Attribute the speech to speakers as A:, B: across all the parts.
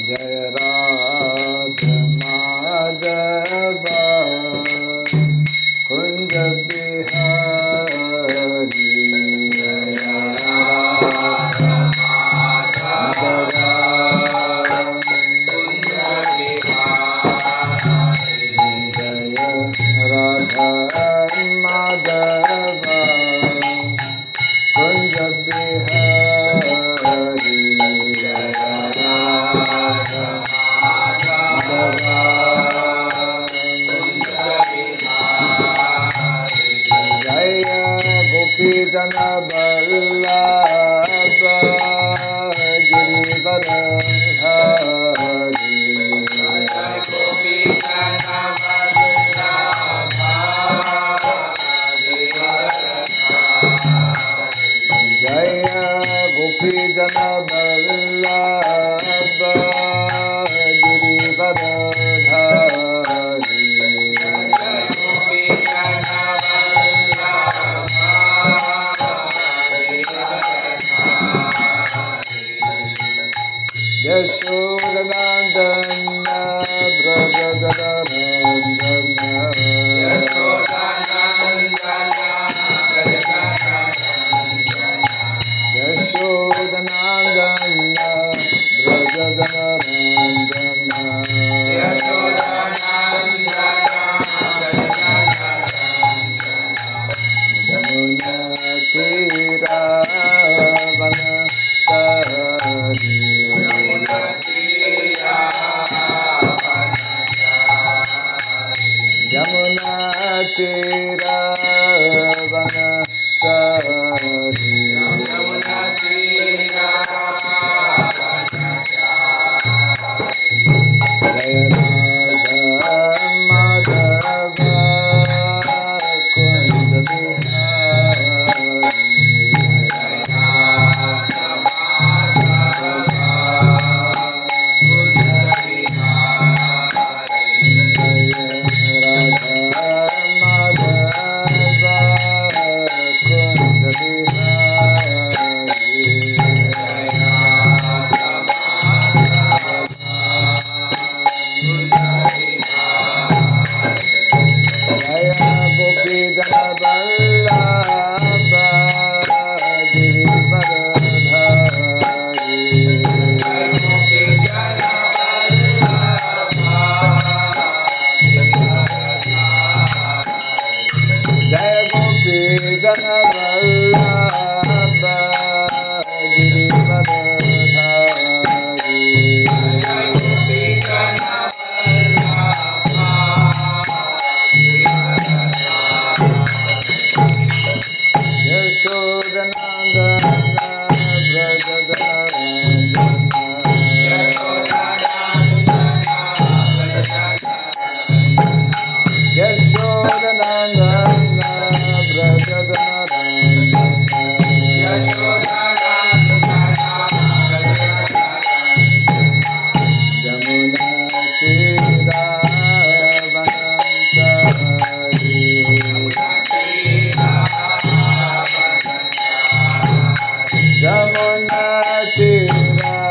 A: Jaya Radha Madhava Kunja Bihari Jaya Radha Madhava Kunja Bihari Jaya Radha Madhava Kunja Bihari Jaya Radha Madhava Kunja Bihari Jaya Gopi Jana Vallabha Girivardhari Jaya Gopi Jana Vallabha Jaya Gopi Jana Vallabha Girivardhari Jaya Gopi Jana Vallabha Girivardhari Yashodanandana Brajagadandana Yashodanandana Brajagadandana Yamuna Tira Vanasari Yamuna Tira Vanasari Yamuna Tira Jaya Radha Madhava Kunja Bihari Jaya Gopi Jana Vallabha Girivardhari Jaya Gopi Jana Vallabha Jaya Gopi Jana Vallabha Girivardhari Jaya Gopi Jana Yashodanandana Brajagadandana Yashodanandana Yamuna Tira Vanasari Yamuna Tira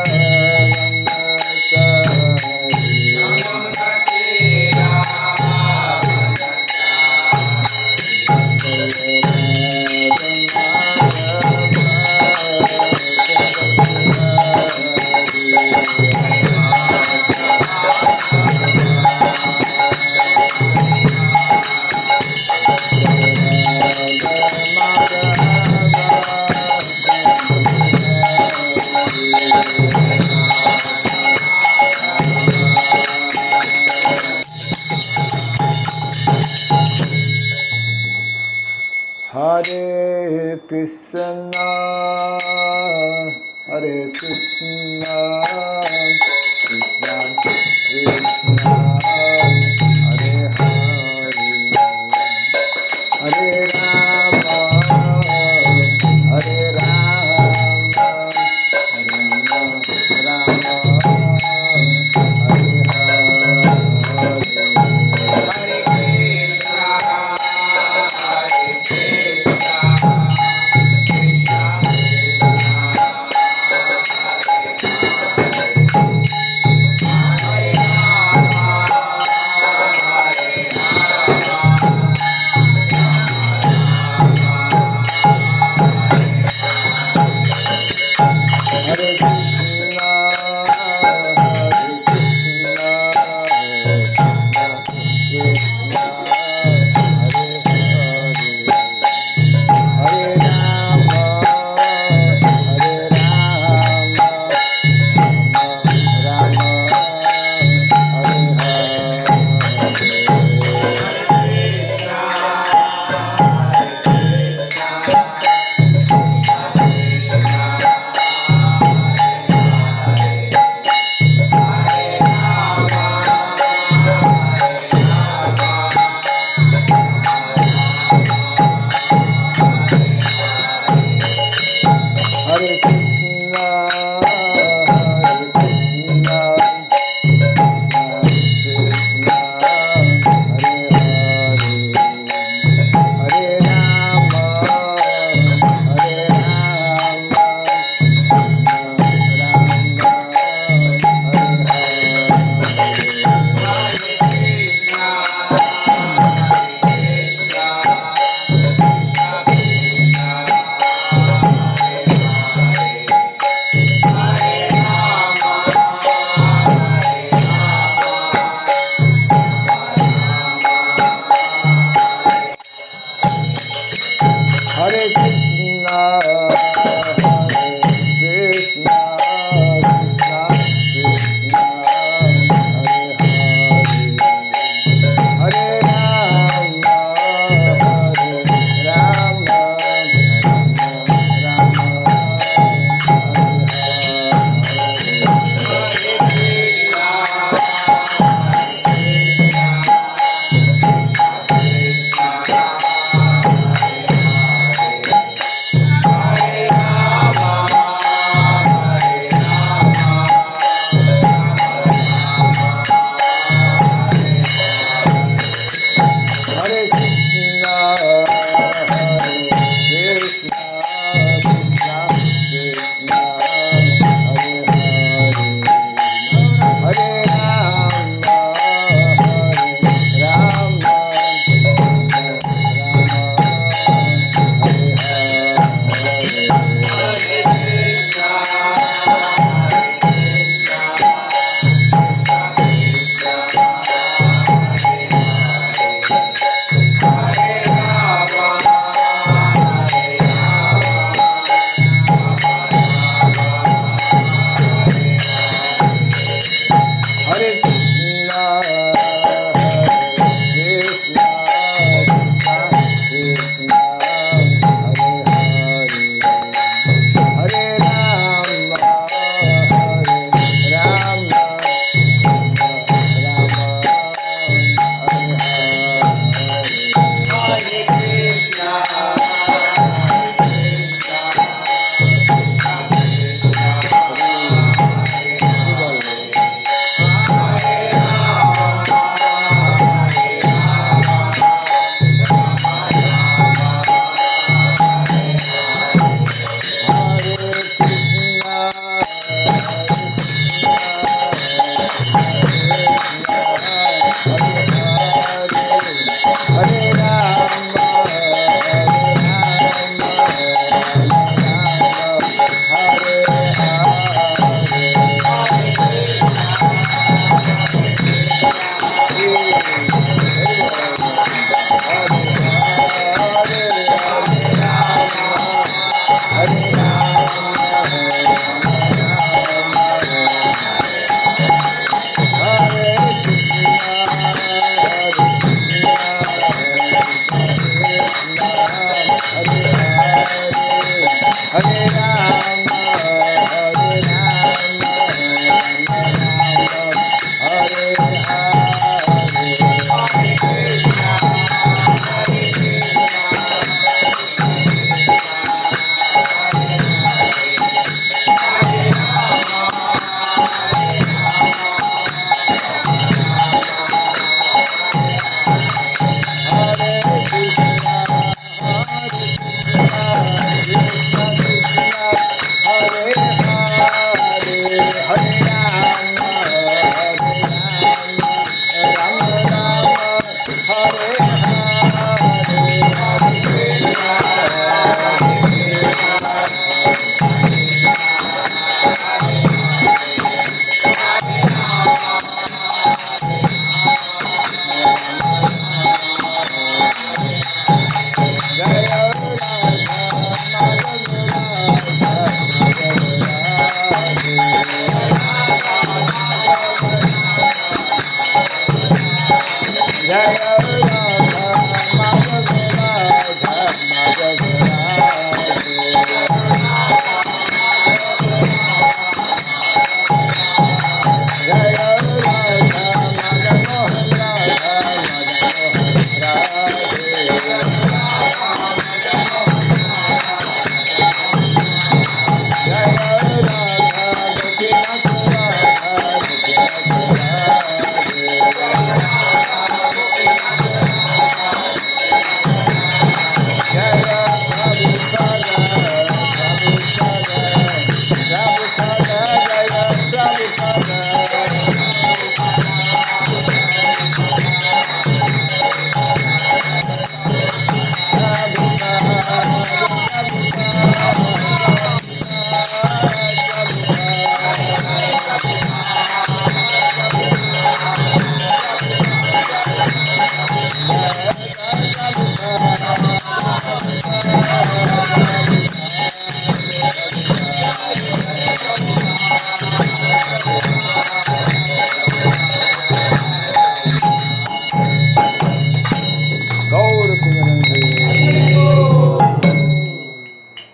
A: Hare Krishna, Hare Krishna, Krishna Krishna, Hare Hare, Hare Rama, Hare Rama, Rama Rama, Hare Hare, Hare Krishna, Hare Krishna, Krishna Krishna, Hare Hare.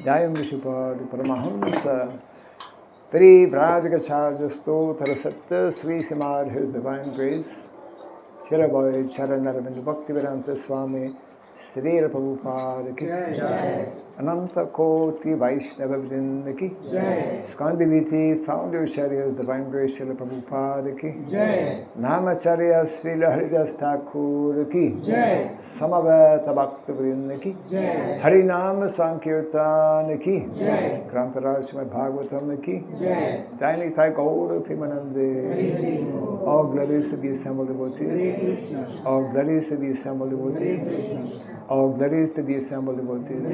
A: Jayam Vishupad Paramahamsa Pari Vrajagachaja Stotra Satya Sri Srimad, His Divine Grace Shirabai Charanaravinda Bhaktivedanta Swami Sri Prabhupada Ki Ananta Koti Vaishnava Vrinda Ki Skandiviti Founder Charya's Divine Grace Sri Prabhupada Ki Namacharya Sri Haridas Thakur Ki Samaveta Bhakta Vrinda Ki Harinam Sankirtan Ki Krantaraj Srimad Bhagavatam Ki Jai Nitai Gaur Pimanande. All glories to the assembled devotees. All glories to the assembled devotees. All glories to the assembled devotees.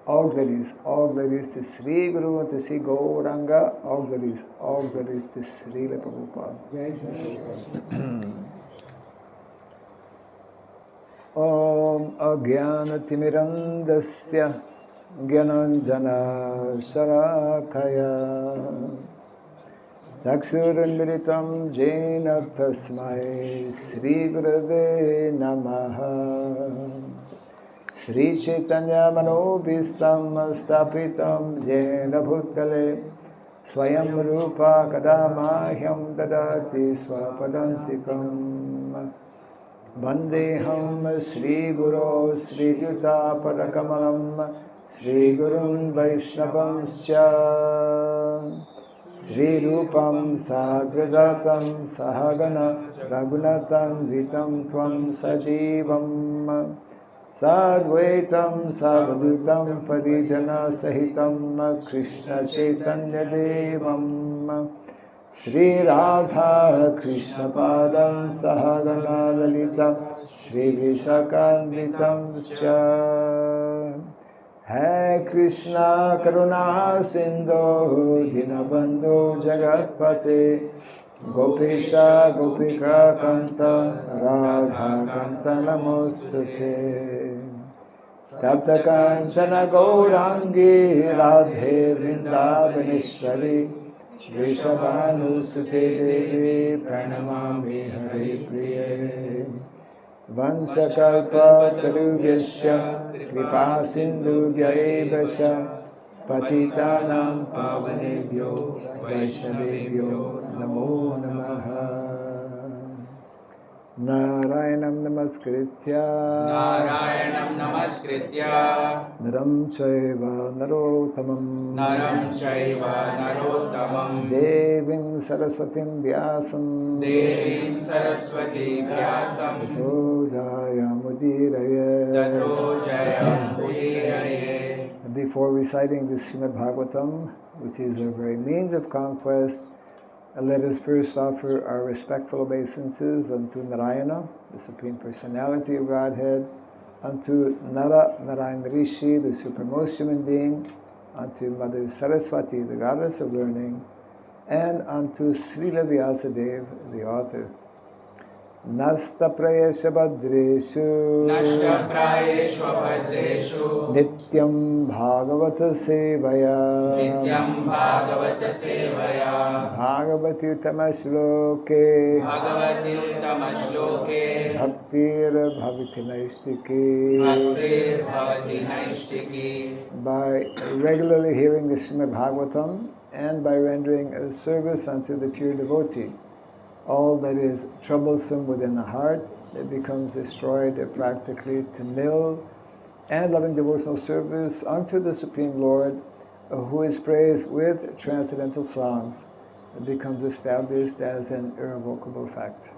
A: All glories to Sri Guru and to Sri Gauranga. All glories to Sri Prabhupada. Om Agyana Timirandasya Gyananjana Sarakaya Chaksurandritam Jena Tasmai Sri Gurave Namaha Sri Chaitanya Manobhistam Stapitam Jena Bhutale Swayam Rupa Kadamahyam Dadati Swapadantikam Vandeham Sri Guru Sri Juta Padakamalam Sri Gurun Vaishnavamscha Sri Rupam Sagrajatam Sahagana Raghunatam Vitam Tvam Sajivam Sadvaitam Savadutam Parijana Sahitam Krishna Chaitanya Devam Shri Radha Krishna Padam Sahagana Lalita Shri Vishakanitam Cha Hai Krishna Karuna Sindhu Dinabandhu Jagatpate Gopesha Gopika Kanta Radha Kanta Namostute Tapta Kanchana Gaurangi Radhe Vrindavaneshwari Vrishabhanusute Devi Pranamami Hare Priye Vansakalpa Tarubhyasya Kripa Sindhubhya Evasya Patitanam Pavanebhyo Vaishnavebhyo Namo Namaha Narayanam Namaskritya Naram Chaiva Narottamam Devim Saraswatim Vyasam Tato Jayamudiraye. Before reciting the Srimad Bhagavatam, which is our very means of conquest, let us first offer our respectful obeisances unto Narayana, the Supreme Personality of Godhead, unto Narayan Rishi, the supremmost human being, unto Mother Saraswati, the goddess of learning, and unto Srila Vyasadeva, the author. Nasta Prayesha Bhadreshu Nityam Bhagavata Sevaya Bhagavati Uttama Shloke Bhaktir Bhavati Naistiki. By regularly hearing the Srimad Bhagavatam and by rendering a service unto the pure devotee, all that is troublesome within the heart, it becomes destroyed practically to nil, and loving devotional service unto the Supreme Lord, who is praised with transcendental songs, it becomes established as an irrevocable fact.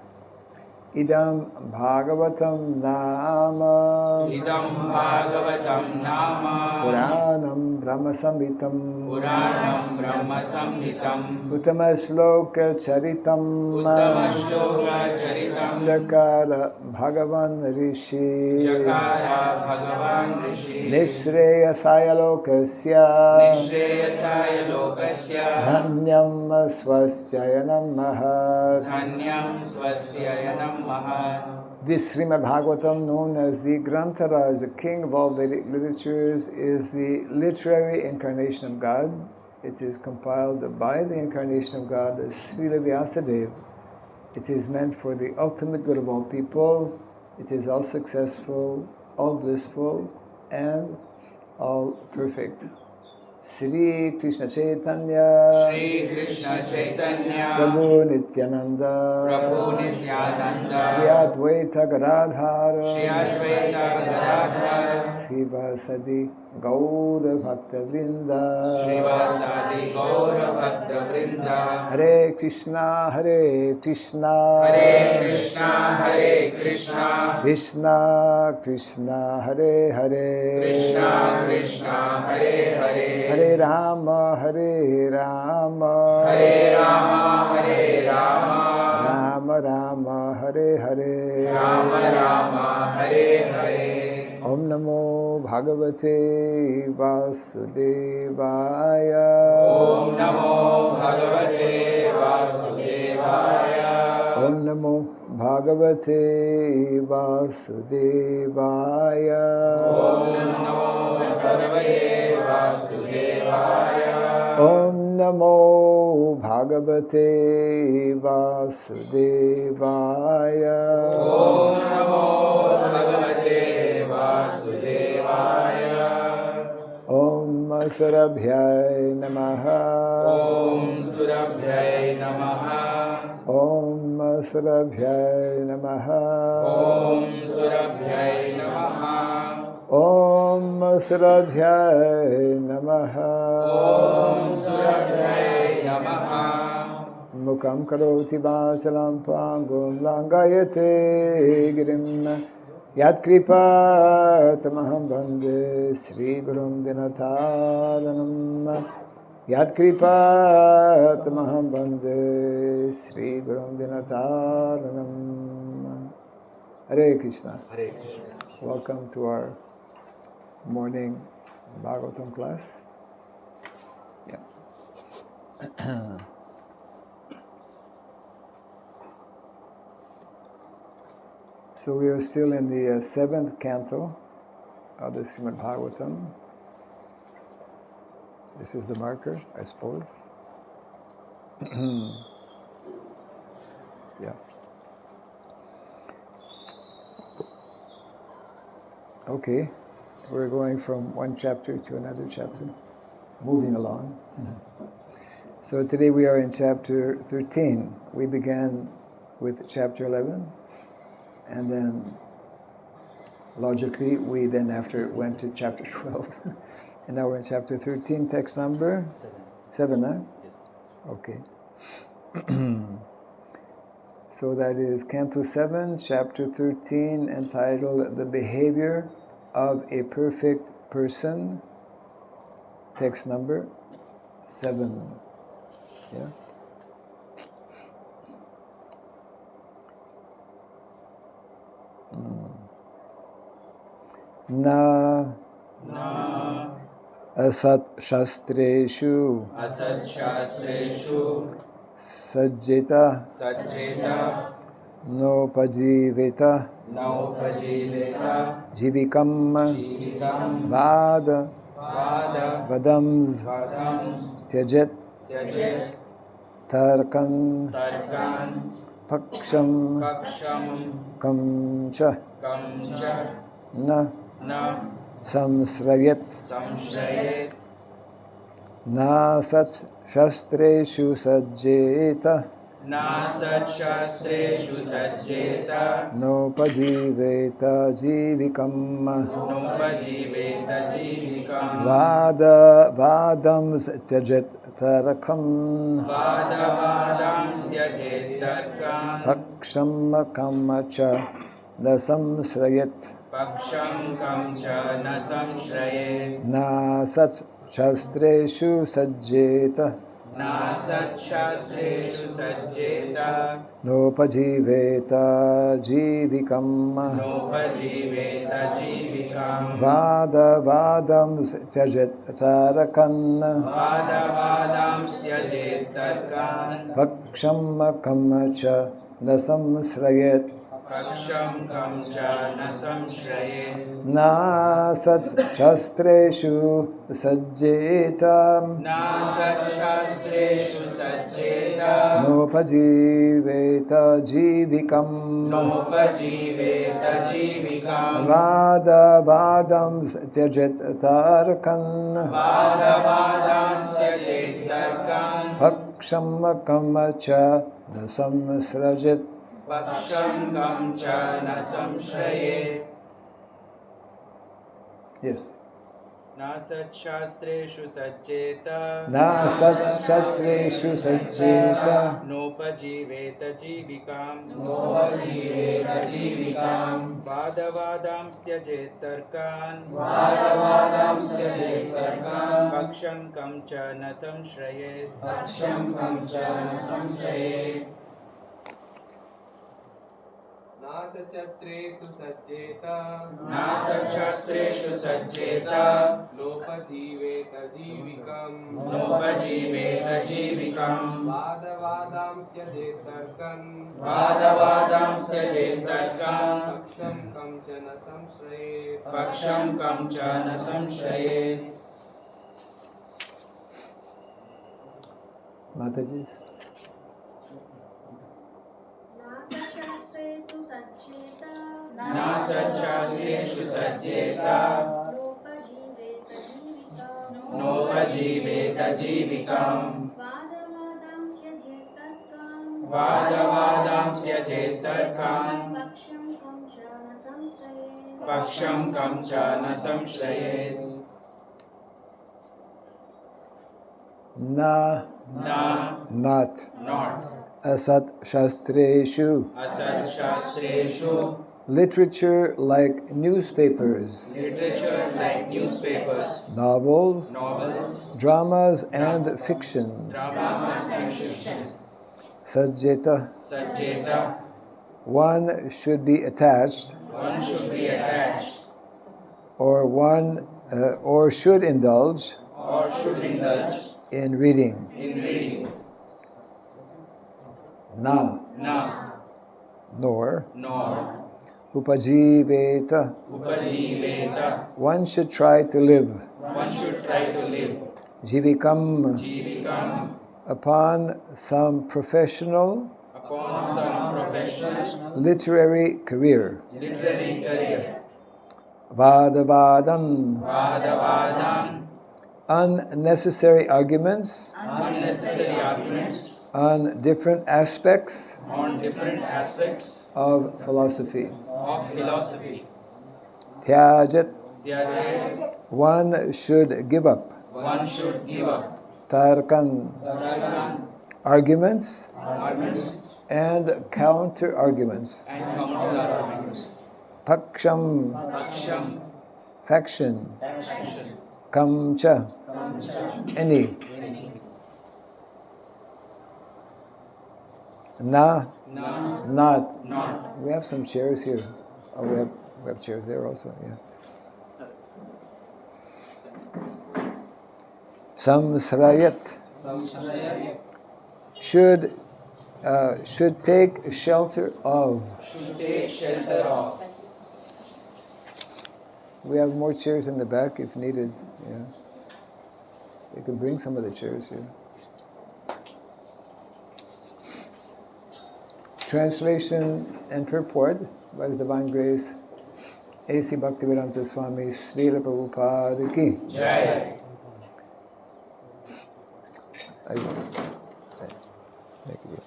A: Idam Bhagavatam Nama Puranam Brahma Samhitam Uttama Shloka Charitam Chakara Bhagavan Rishi Nishreyasaya Lokasya Dhanyam Swasthaya Namaha. This Srimad Bhagavatam, known as the Grantaraj, the king of all Vedic literatures, is the literary incarnation of God. It is compiled by the incarnation of God as Srila Vyasadeva. It is meant for the ultimate good of all people. It is all successful, all blissful, and all perfect. Shri Krishna Chaitanya Prabhu Nityananda Shri Advaita Gadadhara Srivasadi Gaura Bhakta Vrinda Hare Krishna Krishna Krishna Hare Hare Hare Rama Rama Rama Hare Hare Om Namo Bhagavate Vasudevaya. Om Namo Bhagavate Vasudevaya. Om Namo Bhagavate Vasudevaya. Om Surabhyay Namaha. Om Surabhyay Namaha. Om Surabhyay Namaha. Om Surabhyay Namaha. Om Surabhyay Namaha. Om Surabhyay Namaha. Mukam karoti vasalam pangum langayate girim Yat kripa tamaham bande Sri Gurum Dinataranam Yat kripat maham bande Sri Gurum Dinataranam. Hare Krishna.
B: Hare Krishna.
A: Welcome to our morning bhagavatam class. Yeah. So we are still in the seventh canto of the Srimad Bhagavatam. This is the marker, I suppose. Yeah. Okay. We're going from one chapter to another chapter, moving along. So today we are in chapter 13. We began with chapter 11, and then logically we then after went to chapter 12. And now we're in chapter 13, text number? 7, huh?
B: Yes.
A: Okay. So that is Canto 7, Chapter 13, entitled The Behavior of a Perfect Person, text number 7. Yeah? Na asat shastreshu sajjeta nopajiveta jivikam vada vadams tyajet tarkan paksham kamcha na samsrayat na sat shastreshu sajjeta nopajiveta jivikam vadam tyajet tarakam paksham kamacha na samsrayat na sat shastreshu sajjeta nopajiveta jivikam vadam tyajet tarakan paksham kamacha na samsrayat na sat shastreshu sajjeta nopajiveta jivikam vadam tyajet tarkan paksham kamacha na samsrayat Yes.
C: Na sat shastreshu sajjeta nopajiveta jivikam vadavadam styajet tarkan paksham kamcha na samshrayet
D: नासच्छत्रेषु सज्जेता नोपजीवेत जीविकम् वादवादां त्यजेत तर्कन् पक्षं कं च न संश्रयेत्
A: Mataji.
E: नासच्छास्त्रेषु सज्जेता नोपजीवेत जीविकम् वादवादां त्यजेत तर्कान् पक्षं कं च न संश्रयेत्
A: Not asat shastreshu literature like newspapers,
C: literature like newspapers,
A: novels,
C: novels,
A: dramas, and fiction.
C: dramas and fiction.
A: Sajjeta,
C: Sajjeta,
A: one should be attached
C: one should be attached
A: or should indulge
C: or should indulge
A: in reading.
C: in reading.
A: Na,
C: Na,
A: nor,
C: nor,
A: upajiveta,
C: upajiveta,
A: one should try to live.
C: one should try to live.
A: Jivikam,
C: Jivikam,
A: upon some professional
C: upon some professional
A: literary career.
C: literary career.
A: Vadavadam,
C: Vadavadam,
A: unnecessary arguments
C: unnecessary arguments
A: on different aspects
C: on different aspects
A: of philosophy.
C: of philosophy.
A: Tyajat,
C: Tyajat,
A: one should give up.
C: one should give up.
A: Tarkan,
C: Tarkan,
A: arguments
C: arguments
A: and counter arguments.
C: and counter arguments.
A: Paksham,
C: Aksham,
A: faction.
C: action,
A: Kamcha,
C: kamcha,
A: any. Na,
C: na,
A: not.
C: not.
A: We have some chairs here. Oh, we have chairs there also, yeah. Samsrayat,
C: Samsrayat,
A: should take shelter of.
C: should take shelter of.
A: We have more chairs in the back if needed. Yeah, you can bring some of the chairs here. Translation and purport by His Divine Grace, A.C. Bhaktivedanta Swami Srila Prabhupada Ki.
C: Jai.
A: Thank you.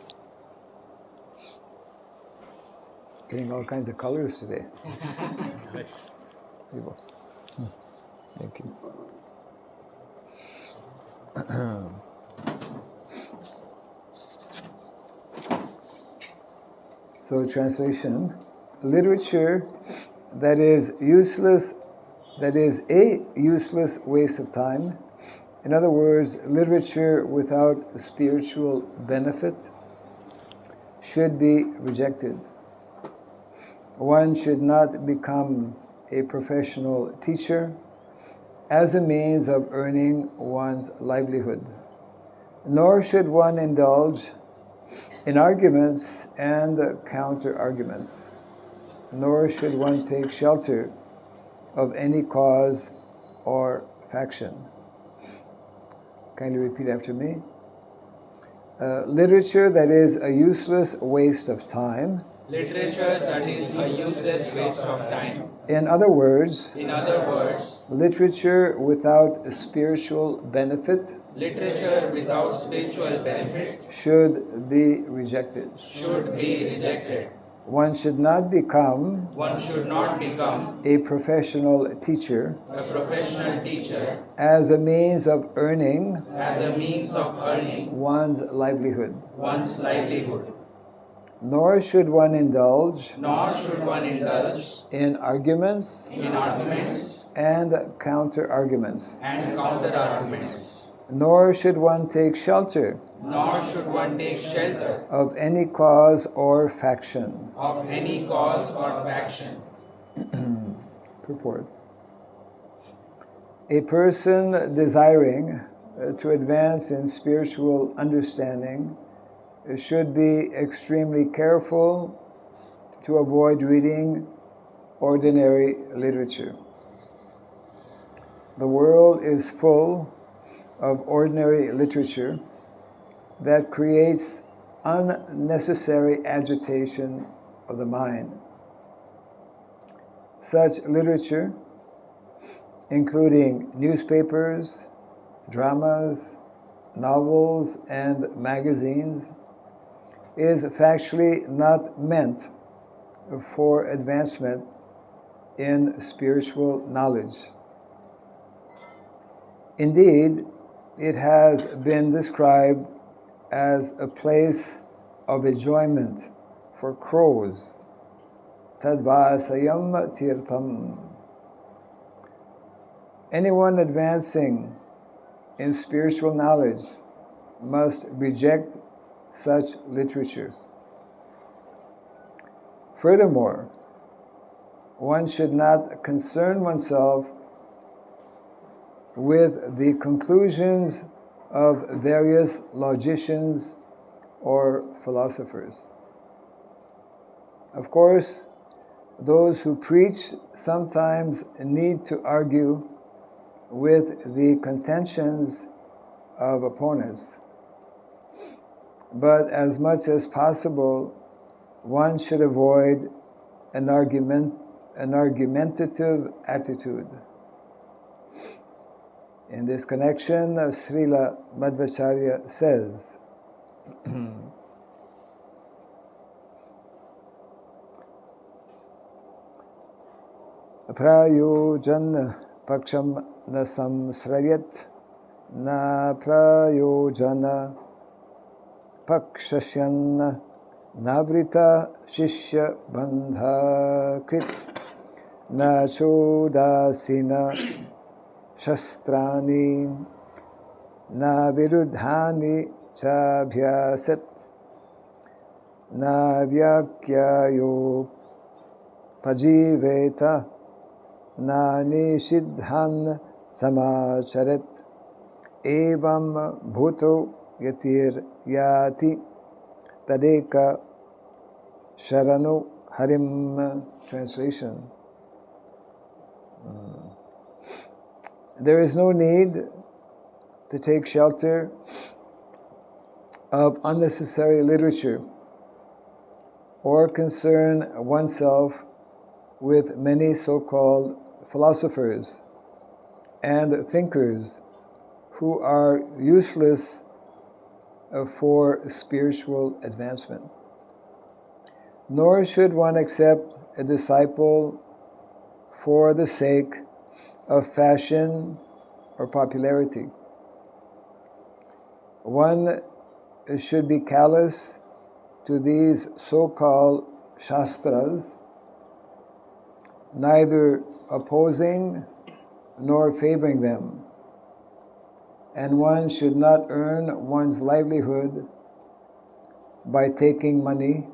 A: Getting all kinds of colors today. Thank you. So, translation: literature that is useless, that is a useless waste of time. In other words, literature without spiritual benefit should be rejected. One should not become a professional teacher as a means of earning one's livelihood, nor should one indulge in arguments and counter-arguments, nor should one take shelter of any cause or faction. Kindly repeat after me. Literature that is a useless waste of time.
C: Literature that is a useless waste of time.
A: In other words,
C: Literature
A: without spiritual benefit
C: literature without spiritual benefit
A: should be rejected.
C: should be rejected.
A: One should not become
C: One should not become
A: a professional teacher
C: a professional teacher
A: as a means of earning
C: as a means of earning
A: one's livelihood,
C: one's livelihood,
A: nor should one indulge
C: nor should one indulge
A: in arguments
C: in arguments
A: and counter-arguments,
C: and counter-arguments,
A: nor should one take shelter
C: nor should one take shelter
A: of any cause or faction.
C: of any cause or faction.
A: Purport. A person desiring to advance in spiritual understanding should be extremely careful to avoid reading ordinary literature. The world is full of ordinary literature that creates unnecessary agitation of the mind. Such literature, including newspapers, dramas, novels, and magazines, is factually not meant for advancement in spiritual knowledge. Indeed, it has been described as a place of enjoyment for crows tadvasayam tirtham. Anyone advancing in spiritual knowledge must reject such literature. Furthermore, one should not concern oneself with the conclusions of various logicians or philosophers. Of course, those who preach sometimes need to argue with the contentions of opponents, but as much as possible, one should avoid an argumentative attitude. In this connection, Srila Madhvacharya says, Prayojan paksham na samsrayat na prayojana pakshasyan navrita shishya bandha krit na chodasina shastrani na viruddhani chabhyasat na vyakyayo pajiveta na nishidhan samacharet evam bhuto yatir yati tadeka sharano harim. Translation. There is no need to take shelter of unnecessary literature or concern oneself with many so-called philosophers and thinkers who are useless for spiritual advancement. Nor should one accept a disciple for the sake of fashion or popularity. One should be callous to these so-called shastras, neither opposing nor favoring them, and one should not earn one's livelihood by taking money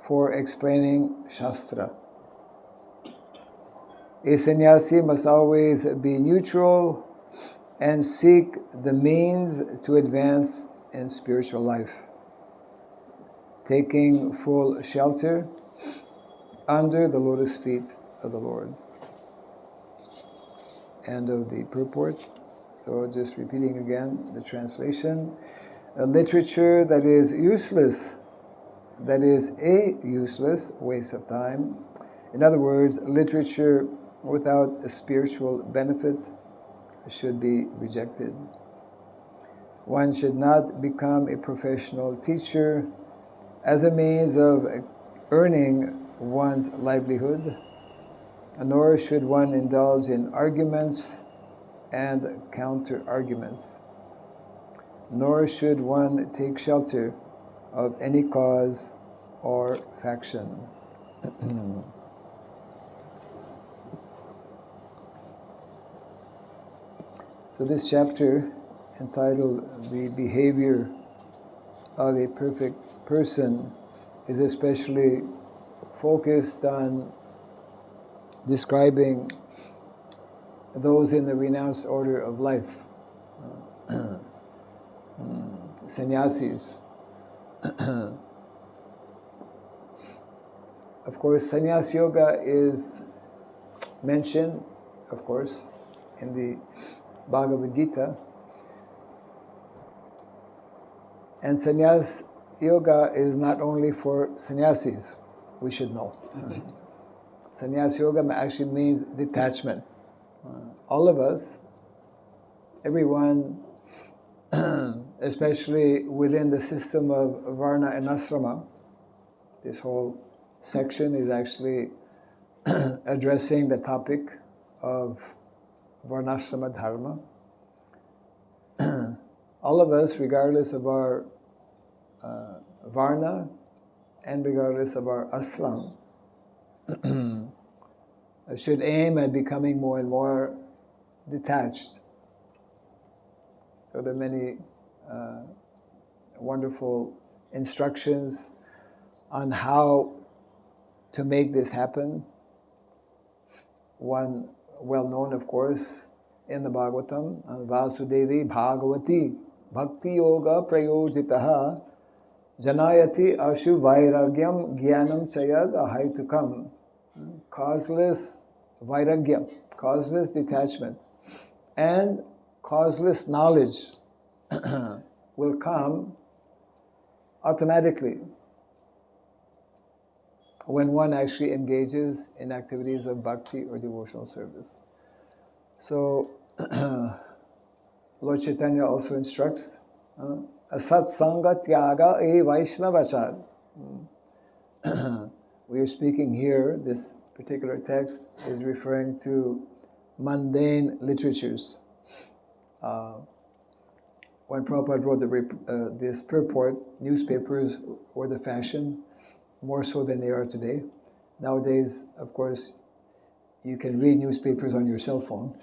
A: for explaining Shastra. A sannyasi must always be neutral and seek the means to advance in spiritual life, taking full shelter under the lotus feet of the Lord. End of the purport. So just repeating again the translation. A literature that is useless, that is a useless waste of time. In other words, literature without a spiritual benefit should be rejected. One should not become a professional teacher as a means of earning one's livelihood, nor should one indulge in arguments and counter-arguments, nor should one take shelter of any cause or faction. So this chapter, entitled The Behavior of a Perfect Person, is especially focused on describing those in the renounced order of life, sannyasis. Of course, sannyas yoga is mentioned, of course, in the Bhagavad Gita. And sannyas yoga is not only for sannyasis, we should know. Sannyas yoga actually means detachment. All of us, everyone, especially within the system of Varna and Asrama, this whole section is actually addressing the topic of Varnashrama Dharma. All of us, regardless of our Varna and regardless of our Ashram, should aim at becoming more and more detached. So there are many wonderful instructions on how to make this happen. One well known, of course, in the Bhagavatam, Vasudevi Bhagavati Bhakti Yoga Prayojitaha Janayati Ashu Vairagyam Jnanam Chayad Ahaitukam. Causeless vairagya, causeless detachment, and causeless knowledge will come automatically when one actually engages in activities of bhakti or devotional service. So, Lord Chaitanya also instructs, Asat Sanga Tyaga E Vaishnavachar. We are speaking here, this particular text is referring to mundane literatures. When Prabhupada wrote this purport, newspapers were the fashion, more so than they are today. Nowadays, of course, you can read newspapers on your cell phone.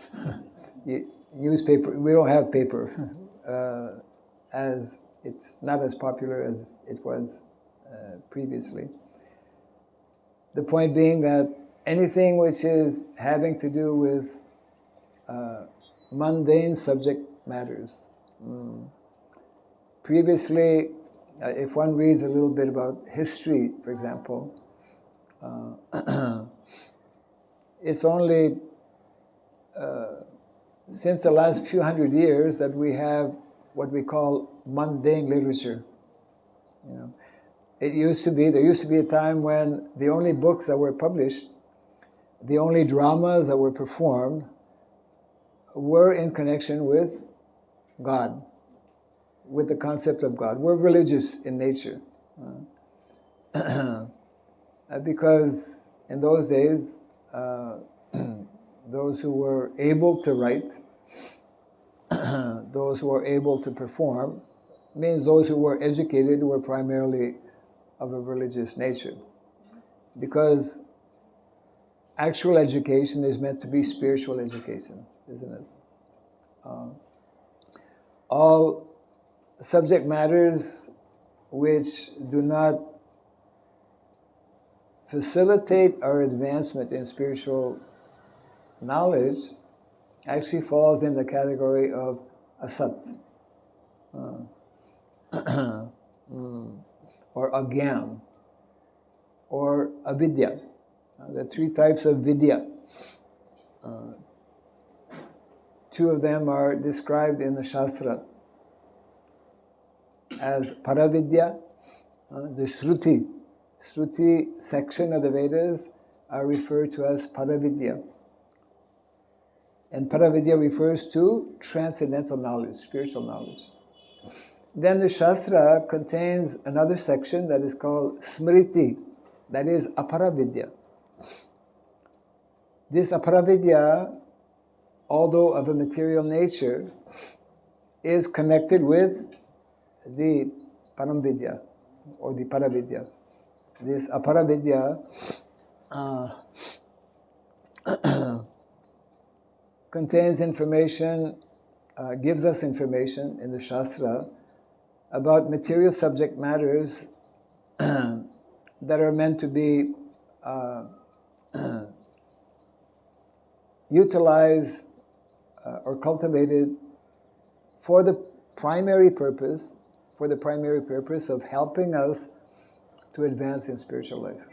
A: We don't have paper, as it's not as popular as it was previously. The point being that anything which is having to do with mundane subject matters. Previously, if one reads a little bit about history, for example, it's only since the last few hundred years that we have what we call mundane literature. There used to be a time when the only books that were published, the only dramas that were performed, were in connection with God, with the concept of God. Were religious in nature. Because in those days, those who were able to write, those who were able to perform, means those who were educated were primarily of a religious nature. Because actual education is meant to be spiritual education, isn't it? All subject matters which do not facilitate our advancement in spiritual knowledge actually falls in the category of asat, or agyan, or avidya. The three types of vidya. Two of them are described in the Shastra as paravidya. The Shruti section of the Vedas are referred to as paravidya. And paravidya refers to transcendental knowledge, spiritual knowledge. Then the Shastra contains another section that is called smriti, that is aparavidya. This aparavidya, although of a material nature, is connected with the paramvidya or the paravidya. This aparavidya contains information, gives us information in the Shastra about material subject matters that are meant to be utilized or cultivated for the primary purpose of helping us to advance in spiritual life.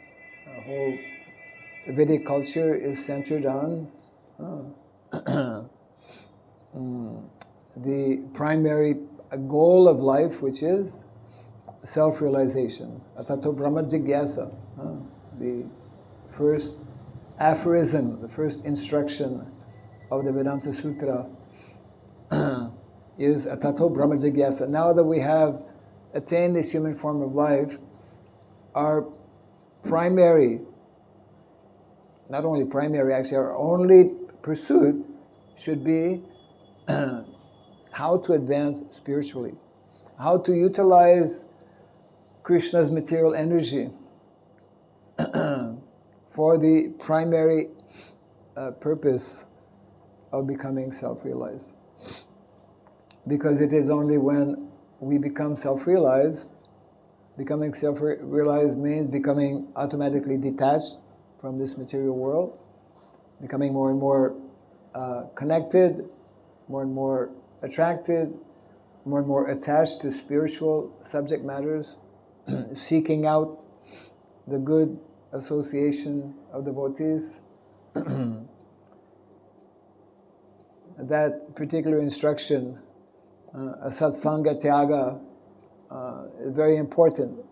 A: The whole Vedic culture is centered on the primary goal of life, which is self-realization. Atato Brahma Jigyasa. The first aphorism, the first instruction of the Vedanta Sutra is Atato Brahma Jigyasa. Now that we have attained this human form of life, our primary, not only primary, actually our only pursuit should be how to advance spiritually, how to utilize Krishna's material energy for the primary purpose of becoming self-realized. Because it is only when we become self-realized, becoming self-realized means becoming automatically detached from this material world, becoming more and more connected, more and more attracted, more and more attached to spiritual subject matters, seeking out the good association of devotees. That particular instruction, satsanga tyaga, is very important.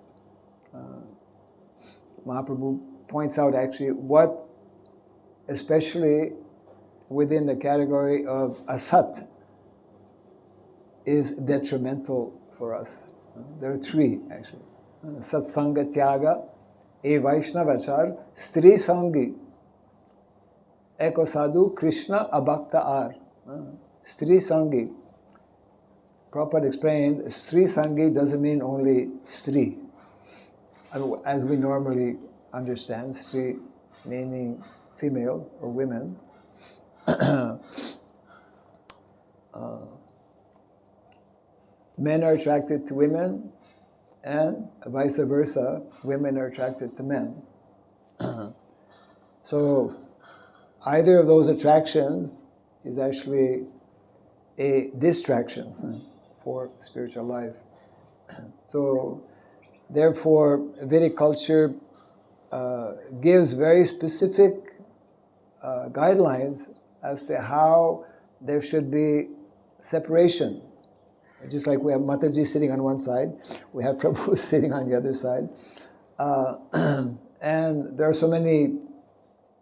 A: Mahaprabhu points out actually what, especially within the category of asat, is detrimental for us. There are three actually. Satsanga tyaga, e Vaishnavachar, Stri Sangi, Eko Sadhu, Krishna Abhakta Ar. Stri Sangi. Prabhupada explained, Stri Sangi doesn't mean only Stri, as we normally understand, Stri meaning female or women. Men are attracted to women, and vice versa, women are attracted to men. So either of those attractions is actually a distraction for spiritual life. So therefore, Vedic culture gives very specific guidelines as to how there should be separation. Just like we have Mataji sitting on one side, we have Prabhu sitting on the other side. And there are so many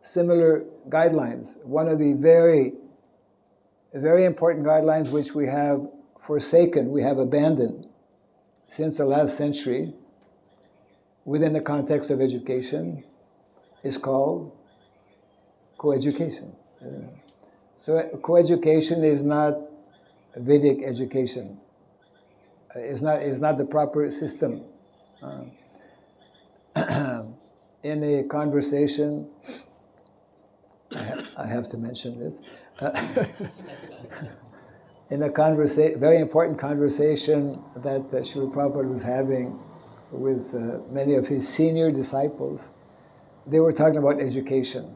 A: similar guidelines. One of the very, very important guidelines which we have forsaken, we have abandoned since the last century within the context of education is called coeducation. So coeducation is not Vedic education. It's not the proper system. In a conversation, I have to mention this. In a very important conversation that Srila Prabhupada was having with many of his senior disciples, they were talking about education.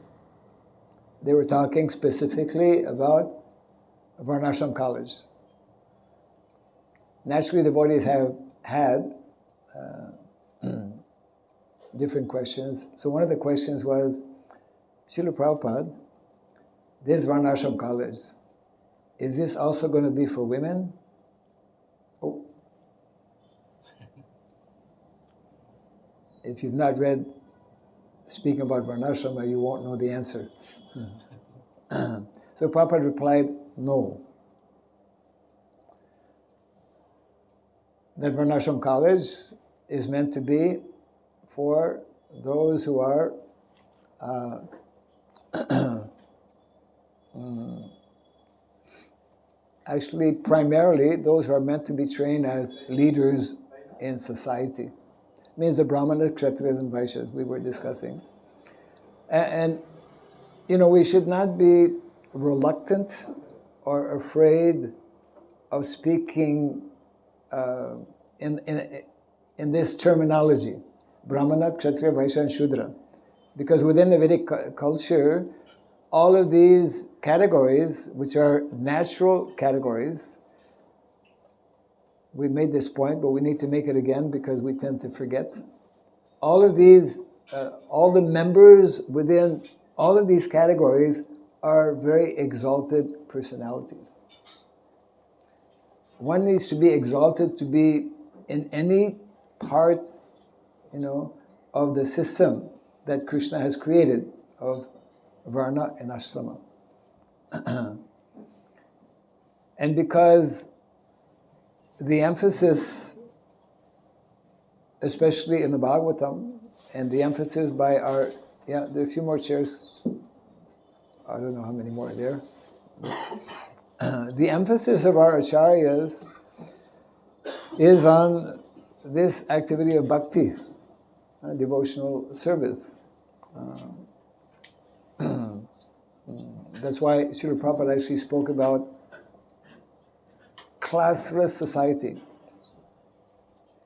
A: They were talking specifically about Varnashram College. Naturally, the devotees have had different questions. So one of the questions was, Srila Prabhupada, this Varnashram College, is this also going to be for women? Oh. If you've not read Speaking about Varnashrama, you won't know the answer. So Prabhupada replied, no. That Varnashram College is meant to be for those who are actually primarily those who are meant to be trained as leaders in society. Means the Brahmanas, Kshatriyas and Vaishyas we were discussing. And you know, we should not be reluctant or afraid of speaking in this terminology, Brahmana, Kshatriya, Vaishya and Shudra. Because within the Vedic culture, all of these categories, which are natural categories, we made this point, but we need to make it again because we tend to forget. All of these, all the members within all of these categories are very exalted personalities. One needs to be exalted to be in any part, you know, of the system that Krishna has created of Varna and Ashrama. And because the emphasis, especially in the Bhagavatam, and the emphasis by our, there are a few more chairs. I don't know how many more are there. The emphasis of our acharyas is on this activity of bhakti, devotional service. That's why Srila Prabhupada actually spoke about classless society.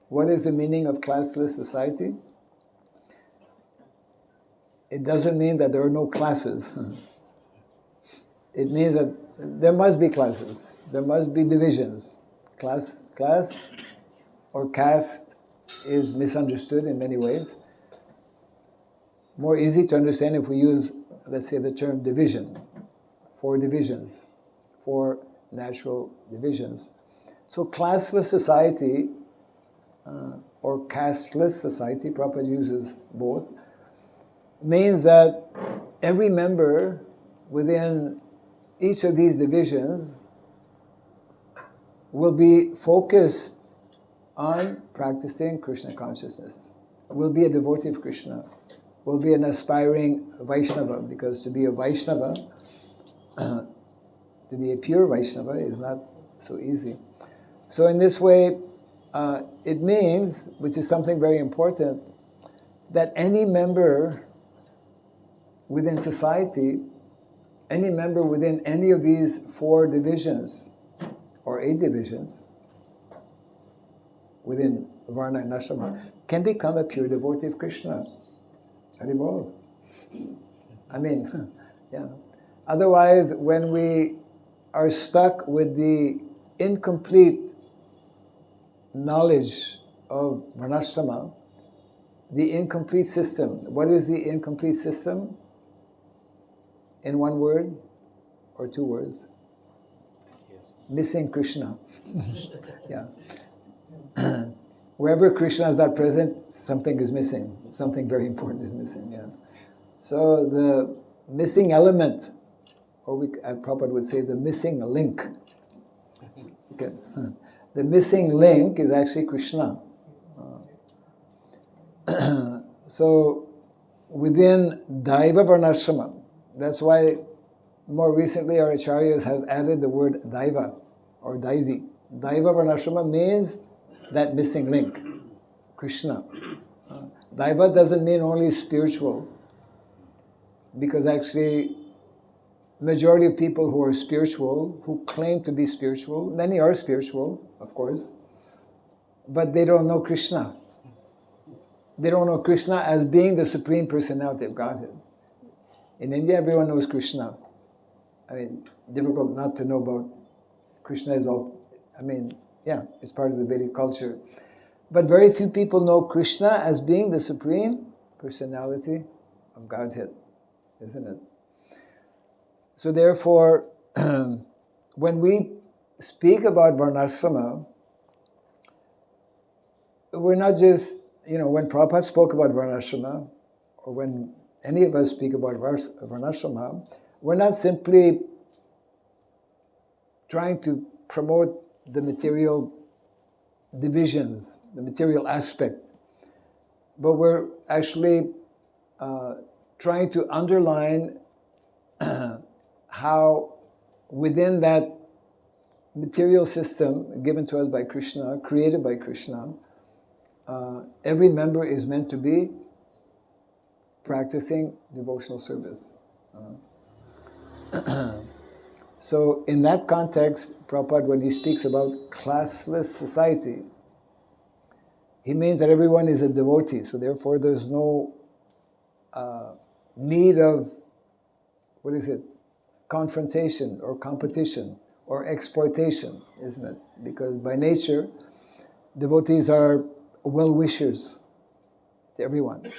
A: What is the meaning of classless society? It doesn't mean that there are no classes. It means that there must be classes. There must be divisions. Class or caste is misunderstood in many ways. More easy to understand if we use, let's say, the term division. 4 divisions. 4 natural divisions. So classless society or casteless society, Prabhupada uses both, means that every member within each of these divisions will be focused on practicing Krishna consciousness, will be a devotee of Krishna, will be an aspiring Vaishnava, because to be a Vaishnava, to be a pure Vaishnava is not so easy. So in this way, it means, which is something very important, that any member within society, any member within any of these 4 divisions, or 8 divisions, within Varna and Ashrama, can become a pure devotee of Krishna. Haribol. I mean, yeah. Otherwise, when we are stuck with the incomplete knowledge of Varnashrama, the incomplete system. What is the incomplete system? In 1 word or 2 words? Yes. Missing Krishna. Yeah. Wherever Krishna is not present, something is missing. Something very important is missing. Yeah. So the missing element, or Prabhupada would say the missing link. Okay. The missing link is actually Krishna. So within Daiva Varnashrama, that's why more recently our acharyas have added the word Daiva or Daivi. Daiva Varnashrama means that missing link, Krishna. Daiva doesn't mean only spiritual, because actually majority of people who are spiritual, who claim to be spiritual, many are spiritual, of course, but they don't know Krishna. They don't know Krishna as being the Supreme Personality of Godhead. In India, everyone knows Krishna. I mean, difficult not to know about Krishna is all, I mean, yeah, it's part of the Vedic culture. But very few people know Krishna as being the Supreme Personality of Godhead, isn't it? So therefore, when we speak about Varnashrama, we're not just, when Prabhupada spoke about Varnashrama, or when any of us speak about Varnashrama, we're not simply trying to promote the material divisions, the material aspect, but we're actually trying to underline how within that material system given to us by Krishna, created by Krishna, every member is meant to be practicing devotional service. So in that context, Prabhupada, when he speaks about classless society, he means that everyone is a devotee, so therefore there's no need of, confrontation or competition or exploitation, isn't it? Because by nature, devotees are well-wishers to everyone.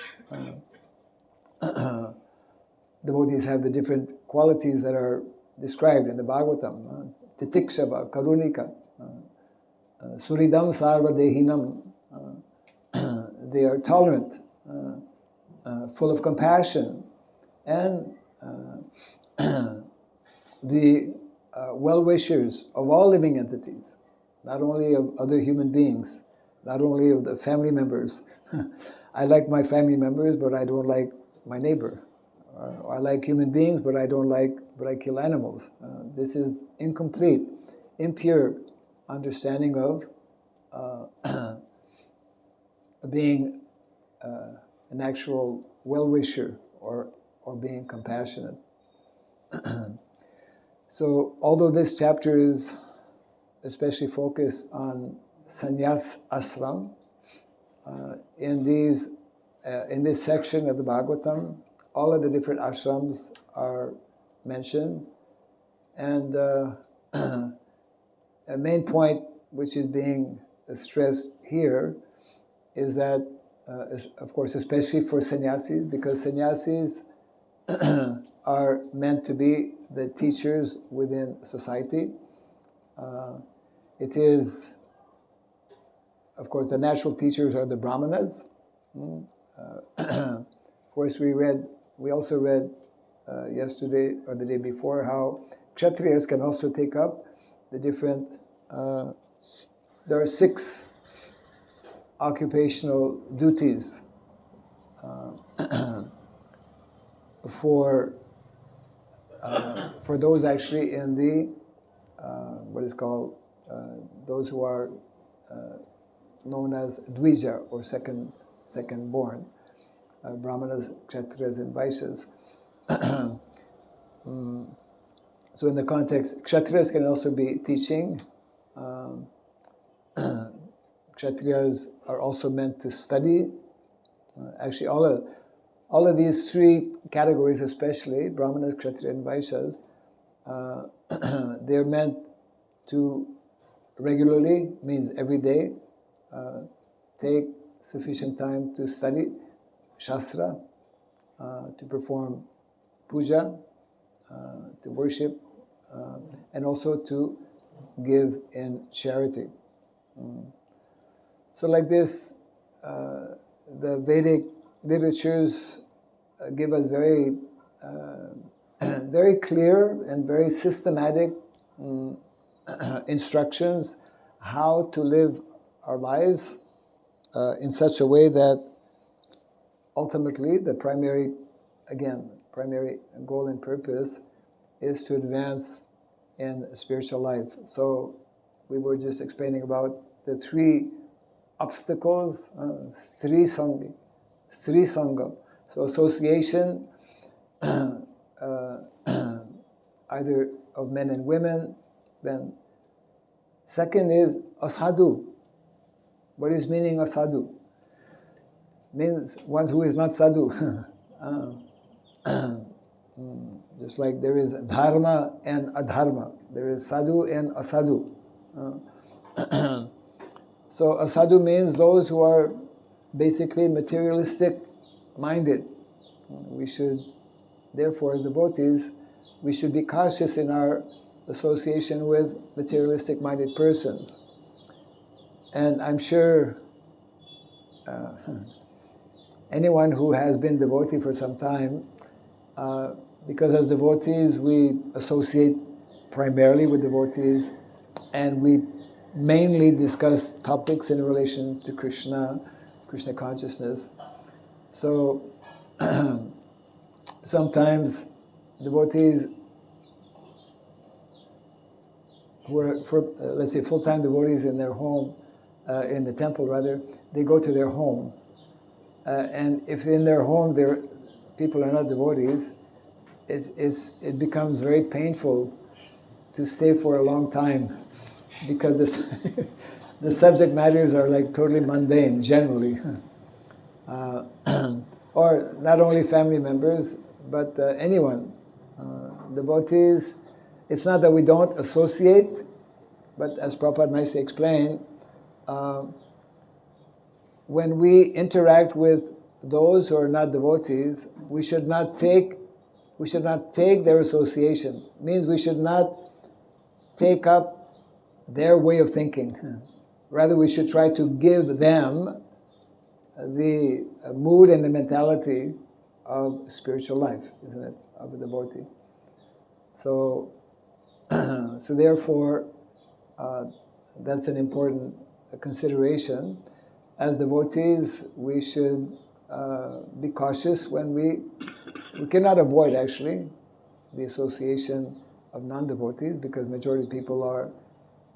A: Devotees have the different qualities that are described in the Bhagavatam. Titikshava, Karunika, Suridam Sarvadehinam. They are tolerant, full of compassion, and the well-wishers of all living entities, not only of other human beings, not only of the family members. I like my family members, but I don't like my neighbor. Or I like human beings, but I kill animals. This is incomplete, impure understanding of being an actual well-wisher or being compassionate. So although this chapter is especially focused on sannyas ashram, in this section of the Bhagavatam, all of the different ashrams are mentioned, and a main point which is being stressed here is that, of course, especially for sannyasis, because sannyasis are meant to be the teachers within society. It is, of course, the natural teachers are the brahmanas. Of course, we also read yesterday or the day before how kshatriyas can also take up the different. There are 6 occupational duties for those actually in the what is called those who are known as dvija or second born, brahmanas, kshatriyas, and vaishyas. So in the context, kshatriyas can also be teaching. Kshatriyas are also meant to study. Actually, all of these 3 categories, especially brahmanas, kshatriyas, and vaishyas, they're meant to regularly, means every day, take sufficient time to study shastra, to perform puja, to worship, and also to give in charity. So like this, the Vedic literatures give us very very clear and very systematic instructions how to live our lives in such a way that ultimately the primary goal and purpose is to advance in spiritual life. So we were just explaining about the 3 obstacles, Sri Sangha. So association, either of men and women. Then second is asadhu. What is meaning asadhu? Means one who is not sadhu. Just like there is dharma and adharma. There is sadhu and asadhu. So asadhu means those who are basically materialistic minded. We should, therefore, as devotees, we should be cautious in our association with materialistic minded persons. And I'm sure anyone who has been devotee for some time, because as devotees we associate primarily with devotees, and we mainly discuss topics in relation to Krishna consciousness. So sometimes devotees who are, let's say, full-time devotees in their home, in the temple rather, they go to their home. And if in their home people are not devotees, it becomes very painful to stay for a long time, because the subject matters are like totally mundane, generally. Or not only family members, but anyone. Devotees, it's not that we don't associate, but as Prabhupada nicely explained, when we interact with those who are not devotees, we should not take their association. It means we should not take up their way of thinking. Rather, we should try to give them the mood and the mentality of spiritual life, isn't it, of a devotee. So, so therefore, that's an important consideration. As devotees, we should be cautious when we cannot avoid actually the association of non-devotees, because majority of people are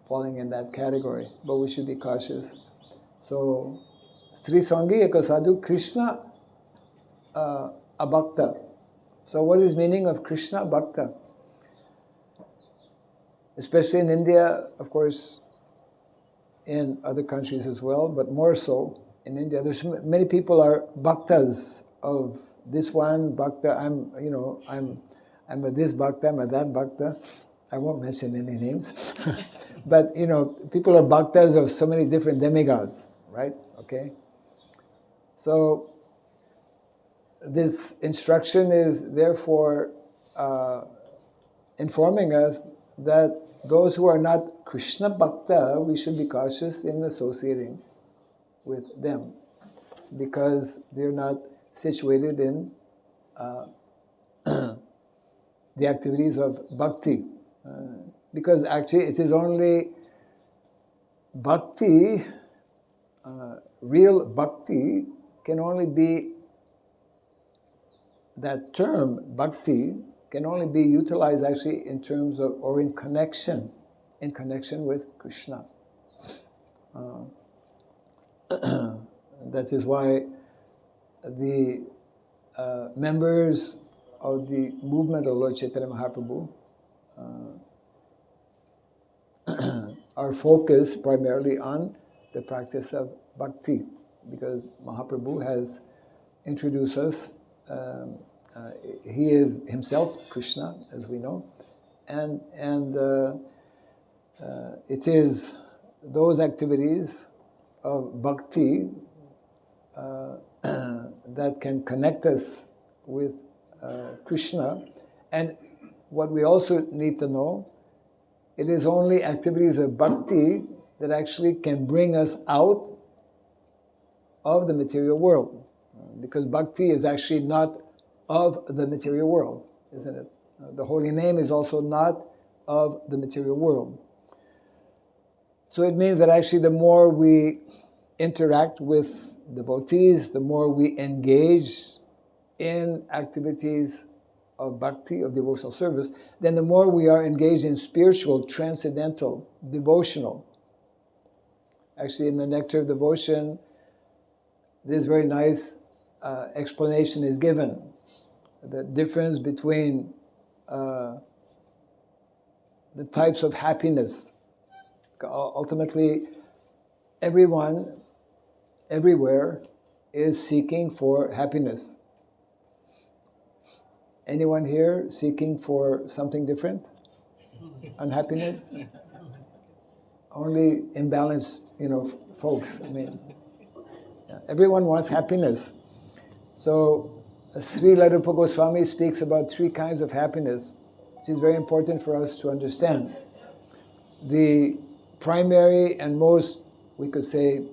A: falling in that category, but we should be cautious. So, Sri Sangi Eka Sadhu Krishna Abhakta. So what is meaning of Krishna Bhakta? especially in India, of course, in other countries as well, but more so in India. There's many people are bhaktas of this one bhakta. I'm a this bhakta, I'm a that bhakta. I won't mention any names, but people are bhaktas of so many different demigods, right? Okay. So this instruction is therefore informing us that those who are not Krishna Bhakta, we should be cautious in associating with them because they're not situated in the activities of bhakti. Because actually it is only bhakti, real bhakti can only be, that term bhakti can only be utilized actually in terms of, or in connection with Krishna. That is why the members of the movement of Lord Chaitanya Mahaprabhu are focused primarily on the practice of bhakti, because Mahaprabhu has introduced us. He is himself Krishna, as we know, and it is those activities of bhakti that can connect us with Krishna. And what we also need to know, it is only activities of bhakti that actually can bring us out of the material world. Because bhakti is actually not of the material world, isn't it? The holy name is also not of the material world. So it means that actually the more we interact with devotees, the more we engage in activities of bhakti, of devotional service, then the more we are engaged in spiritual, transcendental, devotional. Actually, in the Nectar of Devotion, this very nice explanation is given. The difference between the types of happiness. Ultimately, everyone, everywhere, is seeking for happiness. Anyone here seeking for something different? Unhappiness? Only imbalanced, folks. I mean, everyone wants happiness. So, Srila Rupa Goswami speaks about 3 kinds of happiness, which is very important for us to understand. The primary and most, we could say,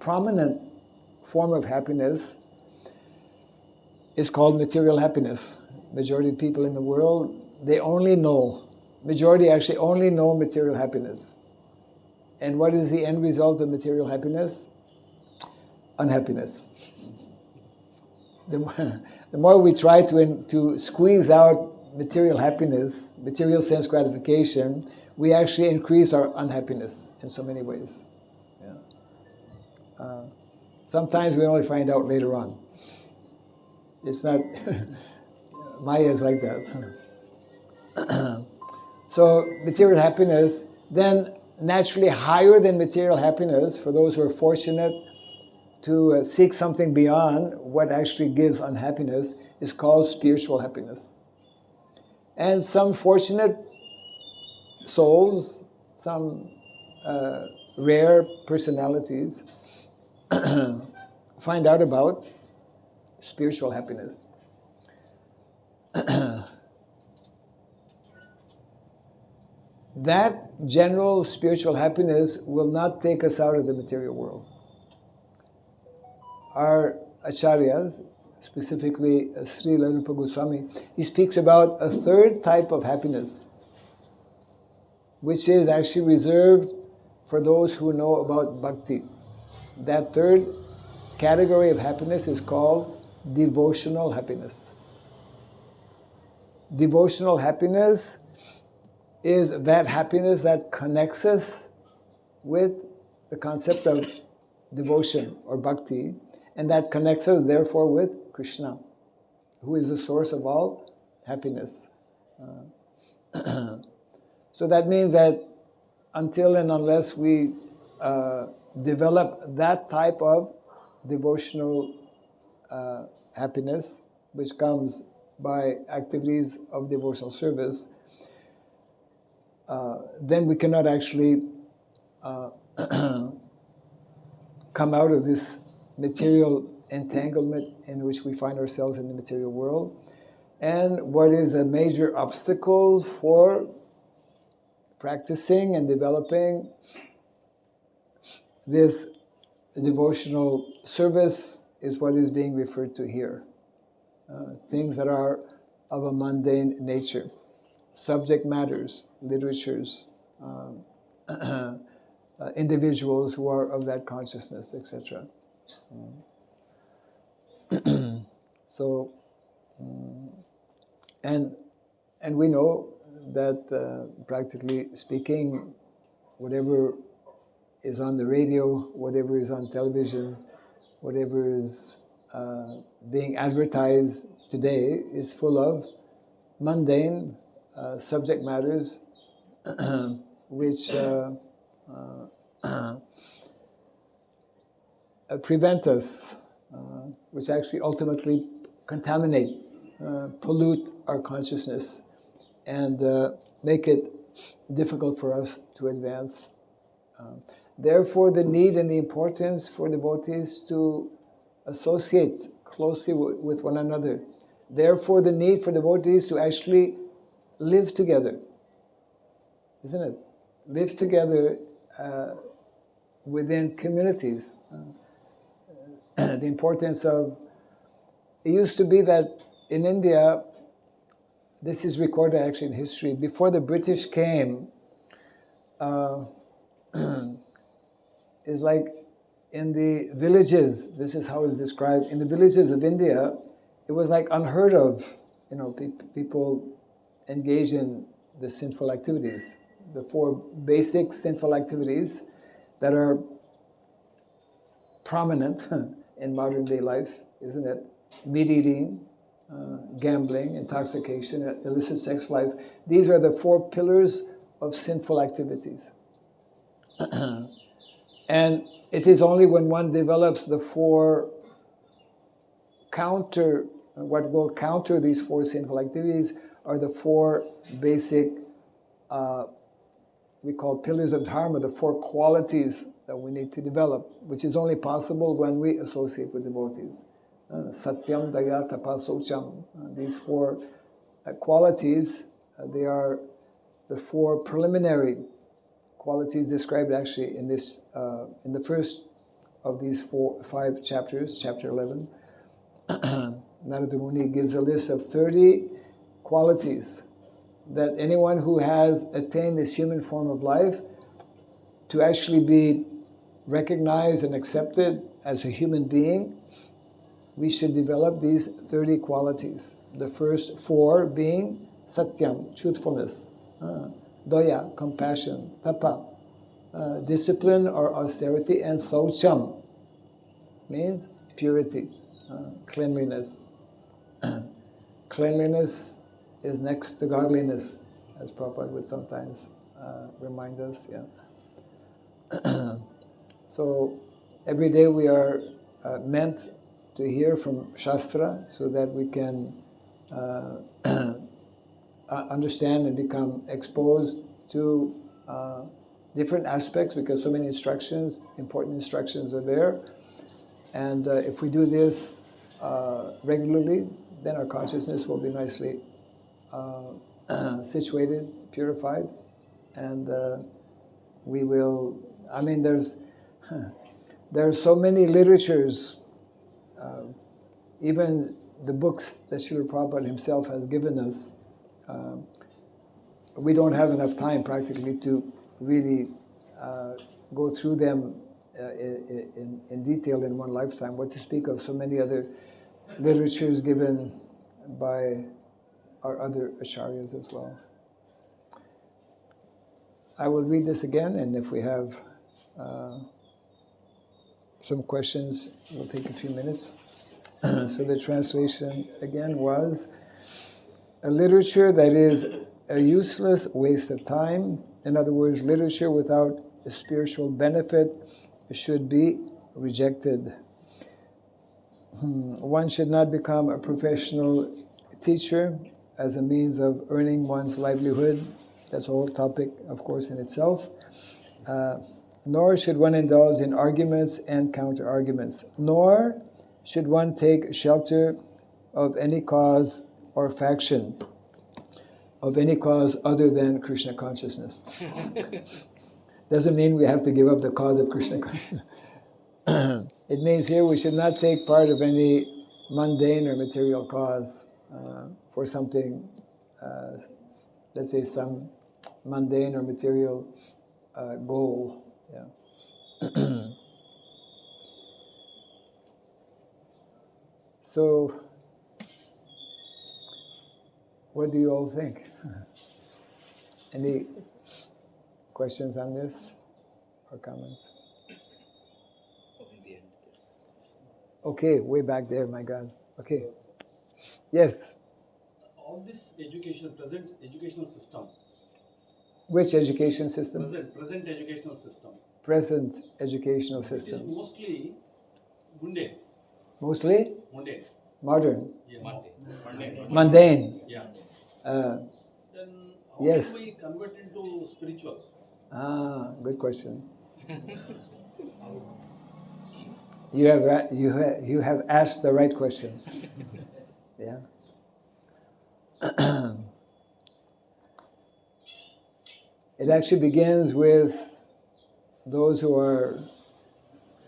A: prominent form of happiness is called material happiness. Majority of people in the world, majority actually only know material happiness. And what is the end result of material happiness? Unhappiness. The more we try to squeeze out material happiness, material sense gratification, we actually increase our unhappiness in so many ways. Yeah. Sometimes we only find out later on. It's not, Maya is like that. So material happiness, then naturally higher than material happiness, for those who are fortunate to seek something beyond what actually gives unhappiness, is called spiritual happiness. And some fortunate souls, some rare personalities, find out about spiritual happiness. That general spiritual happiness will not take us out of the material world. Our acharyas, specifically Srila Rupa Goswami, he speaks about a 3rd type of happiness, which is actually reserved for those who know about bhakti. That 3rd category of happiness is called devotional happiness. Devotional happiness is that happiness that connects us with the concept of devotion or bhakti, and that connects us therefore with Krishna, who is the source of all happiness. So that means that until and unless we develop that type of devotional happiness, which comes by activities of devotional service, then we cannot actually come out of this material entanglement in which we find ourselves in the material world. And what is a major obstacle for practicing and developing this devotional service is what is being referred to here. Things that are of a mundane nature, subject matters, literatures, individuals who are of that consciousness, etc. So, and we know that practically speaking, whatever is on the radio, whatever is on television, whatever is being advertised today is full of mundane subject matters which prevent us, which actually ultimately contaminate, pollute our consciousness and make it difficult for us to advance. Therefore, the need and the importance for devotees to associate closely with one another. Therefore, the need for devotees to actually live together, isn't it? Live together within communities. The importance of, it used to be that in India, this is recorded actually in history, before the British came, is like in the villages, this is how it's described, in the villages of India, it was like unheard of, people engage in the sinful activities, the four basic sinful activities that are prominent in modern day life, isn't it? Meat eating, gambling, intoxication, illicit sex life. These are the four pillars of sinful activities. And it is only when one develops the four what will counter these four sinful activities are the four basic, we call pillars of dharma, the four qualities that we need to develop, which is only possible when we associate with devotees. Satyam, Daya, Tapa, Socham. These four qualities, they are the four preliminary qualities described actually in this, in the first of these 5 chapters, chapter 11. Narada Muni gives a list of 30 qualities that anyone who has attained this human form of life to actually be recognized and accepted as a human being, we should develop these 30 qualities. The first 4 being satyam, truthfulness, doya, compassion, tapa, discipline or austerity, and saucham, means purity, cleanliness. Cleanliness is next to godliness, as Prabhupada would sometimes remind us. Yeah. So every day we are meant to hear from Shastra so that we can understand and become exposed to different aspects, because so many instructions, important instructions are there. And if we do this regularly, then our consciousness will be nicely situated, purified, and we will, there are so many literatures, even the books that Srila Prabhupada himself has given us, we don't have enough time practically to really go through them in detail in one lifetime. What to speak of so many other literatures given by our other acharyas as well. I will read this again, and if we have some questions, we'll take a few minutes. So the translation again was a literature that is a useless waste of time. In other words, literature without a spiritual benefit should be rejected. One should not become a professional teacher as a means of earning one's livelihood. That's a whole topic, of course, in itself. Nor should one indulge in arguments and counter-arguments. Nor should one take shelter of any cause or faction, of any cause other than Krishna consciousness. Doesn't mean we have to give up the cause of Krishna consciousness. It means here we should not take part of any mundane or material cause for something, let's say some mundane or material goal. Yeah. So, what do you all think? Any questions on this or comments? Okay, way back there, my God. Okay. Yes.
B: All this education, present educational system.
A: Which education system?
B: Present educational system.
A: Present educational
B: It
A: system.
B: is mostly mundane.
A: Mostly?
B: Mundane.
A: Modern.
B: Yeah.
A: Mundane.
B: Yeah.
A: Uh,
B: Then how
A: yes.
B: do we convert into spiritual?
A: Good question. You have asked the right question. Yeah. It actually begins with those who are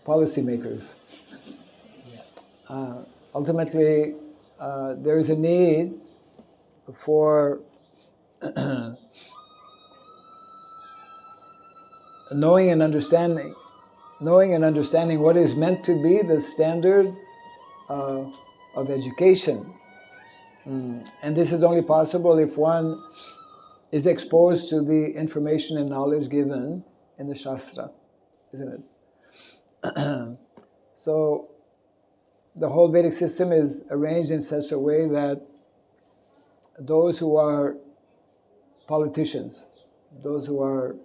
A: policymakers. Ultimately, there is a need for knowing and understanding what is meant to be the standard of education. And this is only possible if one is exposed to the information and knowledge given in the Shastra, isn't it? So the whole Vedic system is arranged in such a way that those who are politicians, those who are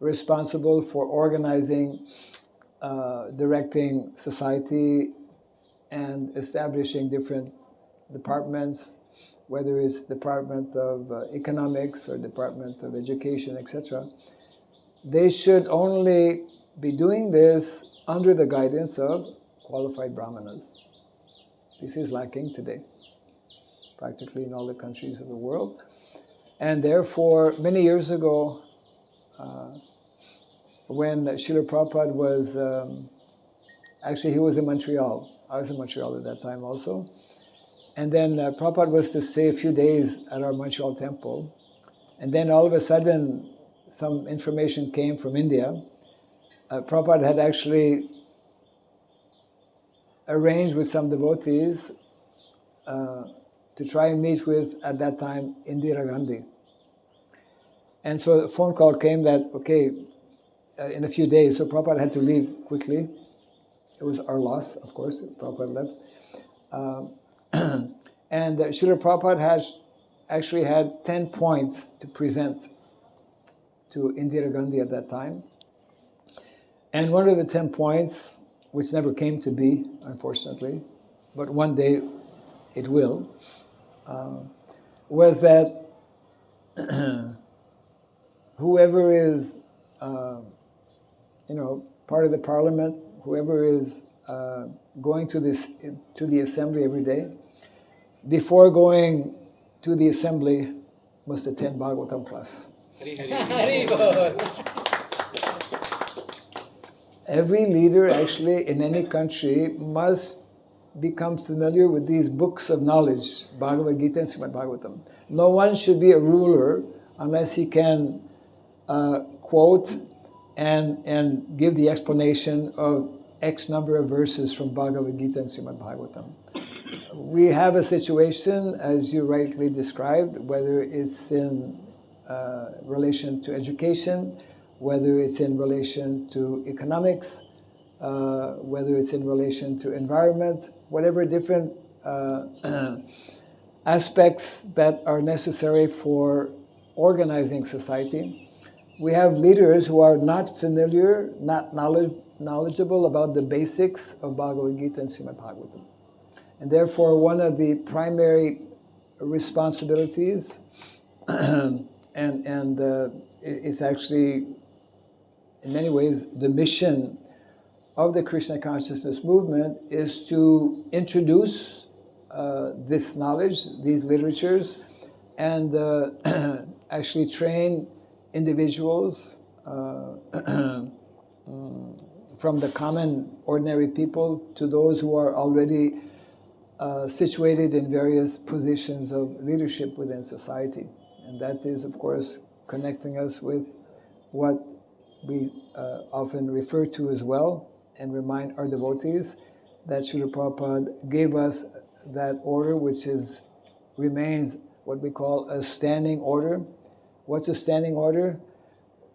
A: responsible for organizing, directing society and establishing different departments, whether it's Department of Economics or Department of Education, etc., they should only be doing this under the guidance of qualified brahmanas. This is lacking today, practically in all the countries of the world. And therefore, many years ago, when Srila Prabhupada was, actually he was in Montreal. I was in Montreal at that time also. And then Prabhupada was to stay a few days at our Montreal temple. And then all of a sudden, some information came from India. Prabhupada had actually arranged with some devotees to try and meet with, at that time, Indira Gandhi. And so the phone call came that, okay, in a few days, so Prabhupada had to leave quickly. It was our loss, of course, Prabhupada left. And Srila Prabhupada actually had 10 points to present to Indira Gandhi at that time. And one of the 10 points, which never came to be, unfortunately, but one day it will, was that whoever is, part of the parliament, whoever is going to the assembly every day, before going to the assembly, must attend Bhagavatam class. Every leader, actually, in any country, must become familiar with these books of knowledge, Bhagavad Gita and Srimad Bhagavatam. No one should be a ruler unless he can quote and give the explanation of X number of verses from Bhagavad Gita and Srimad Bhagavatam. We have a situation, as you rightly described, whether it's in relation to education, whether it's in relation to economics, whether it's in relation to environment, whatever different aspects that are necessary for organizing society. We have leaders who are not familiar, not knowledgeable about the basics of Bhagavad Gita and Srimad Bhagavatam. And therefore, one of the primary responsibilities, and it's actually, in many ways, the mission of the Krishna consciousness movement, is to introduce this knowledge, these literatures, and actually train individuals from the common, ordinary people to those who are already situated in various positions of leadership within society. And that is, of course, connecting us with what we often refer to as well, and remind our devotees that Srila Prabhupada gave us that order, which remains what we call a standing order. What's a standing order?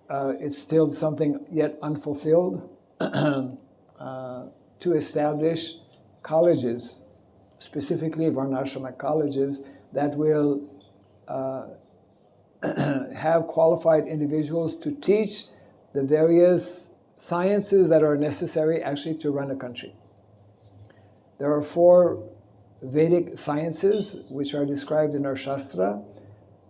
A: It's still something yet unfulfilled, to establish colleges, specifically Varnashrama colleges, that will have qualified individuals to teach the various sciences that are necessary actually to run a country. There are 4 Vedic sciences which are described in our Shastra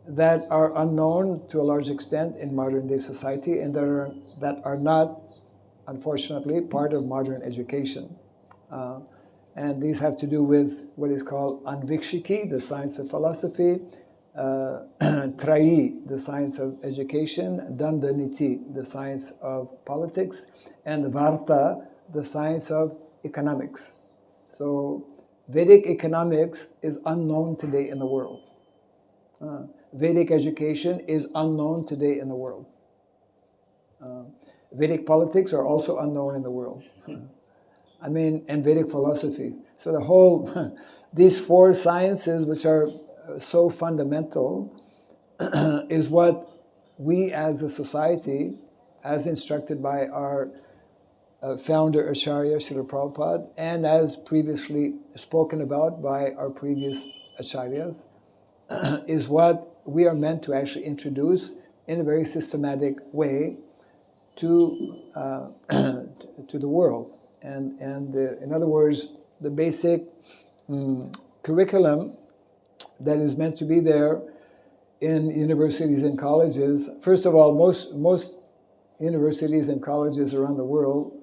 A: that are unknown to a large extent in modern day society, and that are not, unfortunately, part of modern education. And these have to do with what is called Anvikshiki, the science of philosophy, Trayi, the science of education, Dandaniti, the science of politics, and Varta, the science of economics. So Vedic economics is unknown today in the world. Vedic education is unknown today in the world. Vedic politics are also unknown in the world. And Vedic philosophy. So the whole, these 4 sciences, which are so fundamental, is what we as a society, as instructed by our founder Acharya Srila Prabhupada, and as previously spoken about by our previous Acharyas, is what we are meant to actually introduce in a very systematic way to the world. And in other words, the basic curriculum that is meant to be there in universities and colleges. First of all, most universities and colleges around the world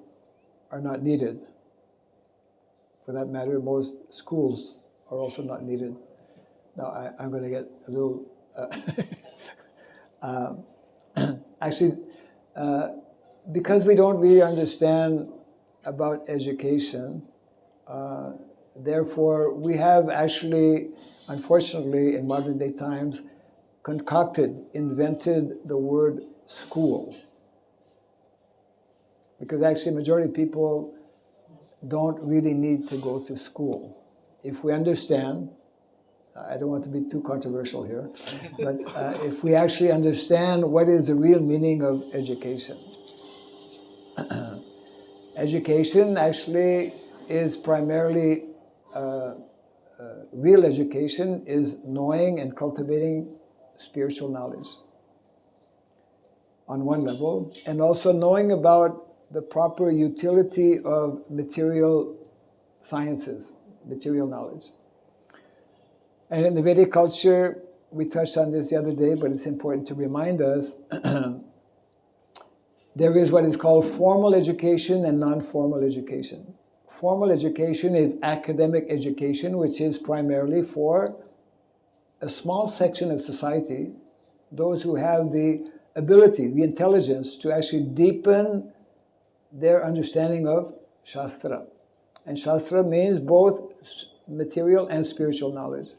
A: are not needed. For that matter, most schools are also not needed. Now, I'm going to get a little... actually, because we don't really understand about education, therefore we have actually, unfortunately, in modern day times, invented the word school. Because actually majority of people don't really need to go to school. If we understand, I don't want to be too controversial here, but if we actually understand what is the real meaning of education. Education actually is primarily, real education is knowing and cultivating spiritual knowledge on one level, and also knowing about the proper utility of material sciences, material knowledge. And in the Vedic culture, we touched on this the other day, but it's important to remind us, there is what is called formal education and non-formal education. Formal education is academic education, which is primarily for a small section of society, those who have the ability, the intelligence to actually deepen their understanding of Shastra. And Shastra means both material and spiritual knowledge.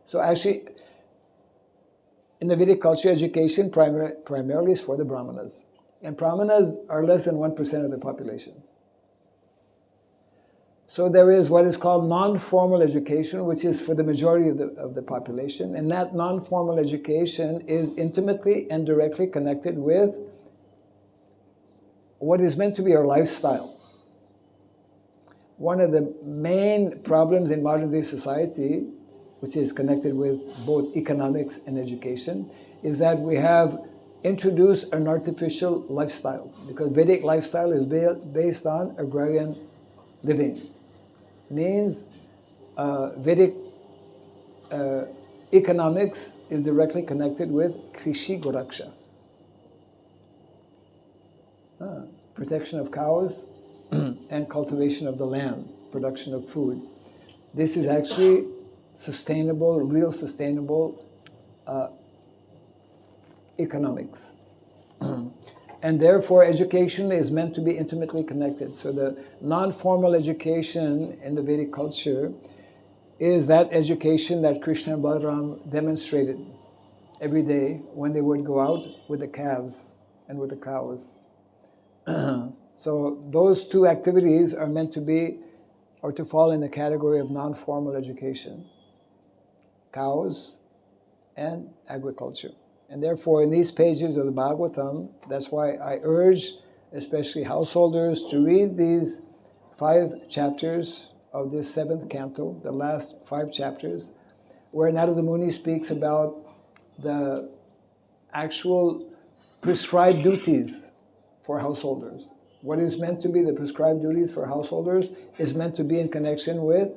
A: So actually, in the Vedic culture, education primarily is for the Brahmanas. And Brahmanas are less than 1% of the population. So there is what is called non-formal education, which is for the majority of the population. And that non-formal education is intimately and directly connected with what is meant to be our lifestyle. One of the main problems in modern day society which is connected with both economics and education, is that we have introduced an artificial lifestyle, because Vedic lifestyle is based on agrarian living. Means Vedic economics is directly connected with Krishi Goraksha. Protection of cows and cultivation of the land, production of food. This is actually sustainable, real sustainable economics. And therefore, education is meant to be intimately connected. So the non-formal education in the Vedic culture is that education that Krishna and Balaram demonstrated every day when they would go out with the calves and with the cows. So those two activities are meant to be, or to fall in the category of non-formal education: cows and agriculture. And therefore, in these pages of the Bhagavatam, that's why I urge especially householders to read these 5 chapters of this 7th canto, the last 5 chapters, where Narada Muni speaks about the actual prescribed duties for householders. What is meant to be the prescribed duties for householders is meant to be in connection with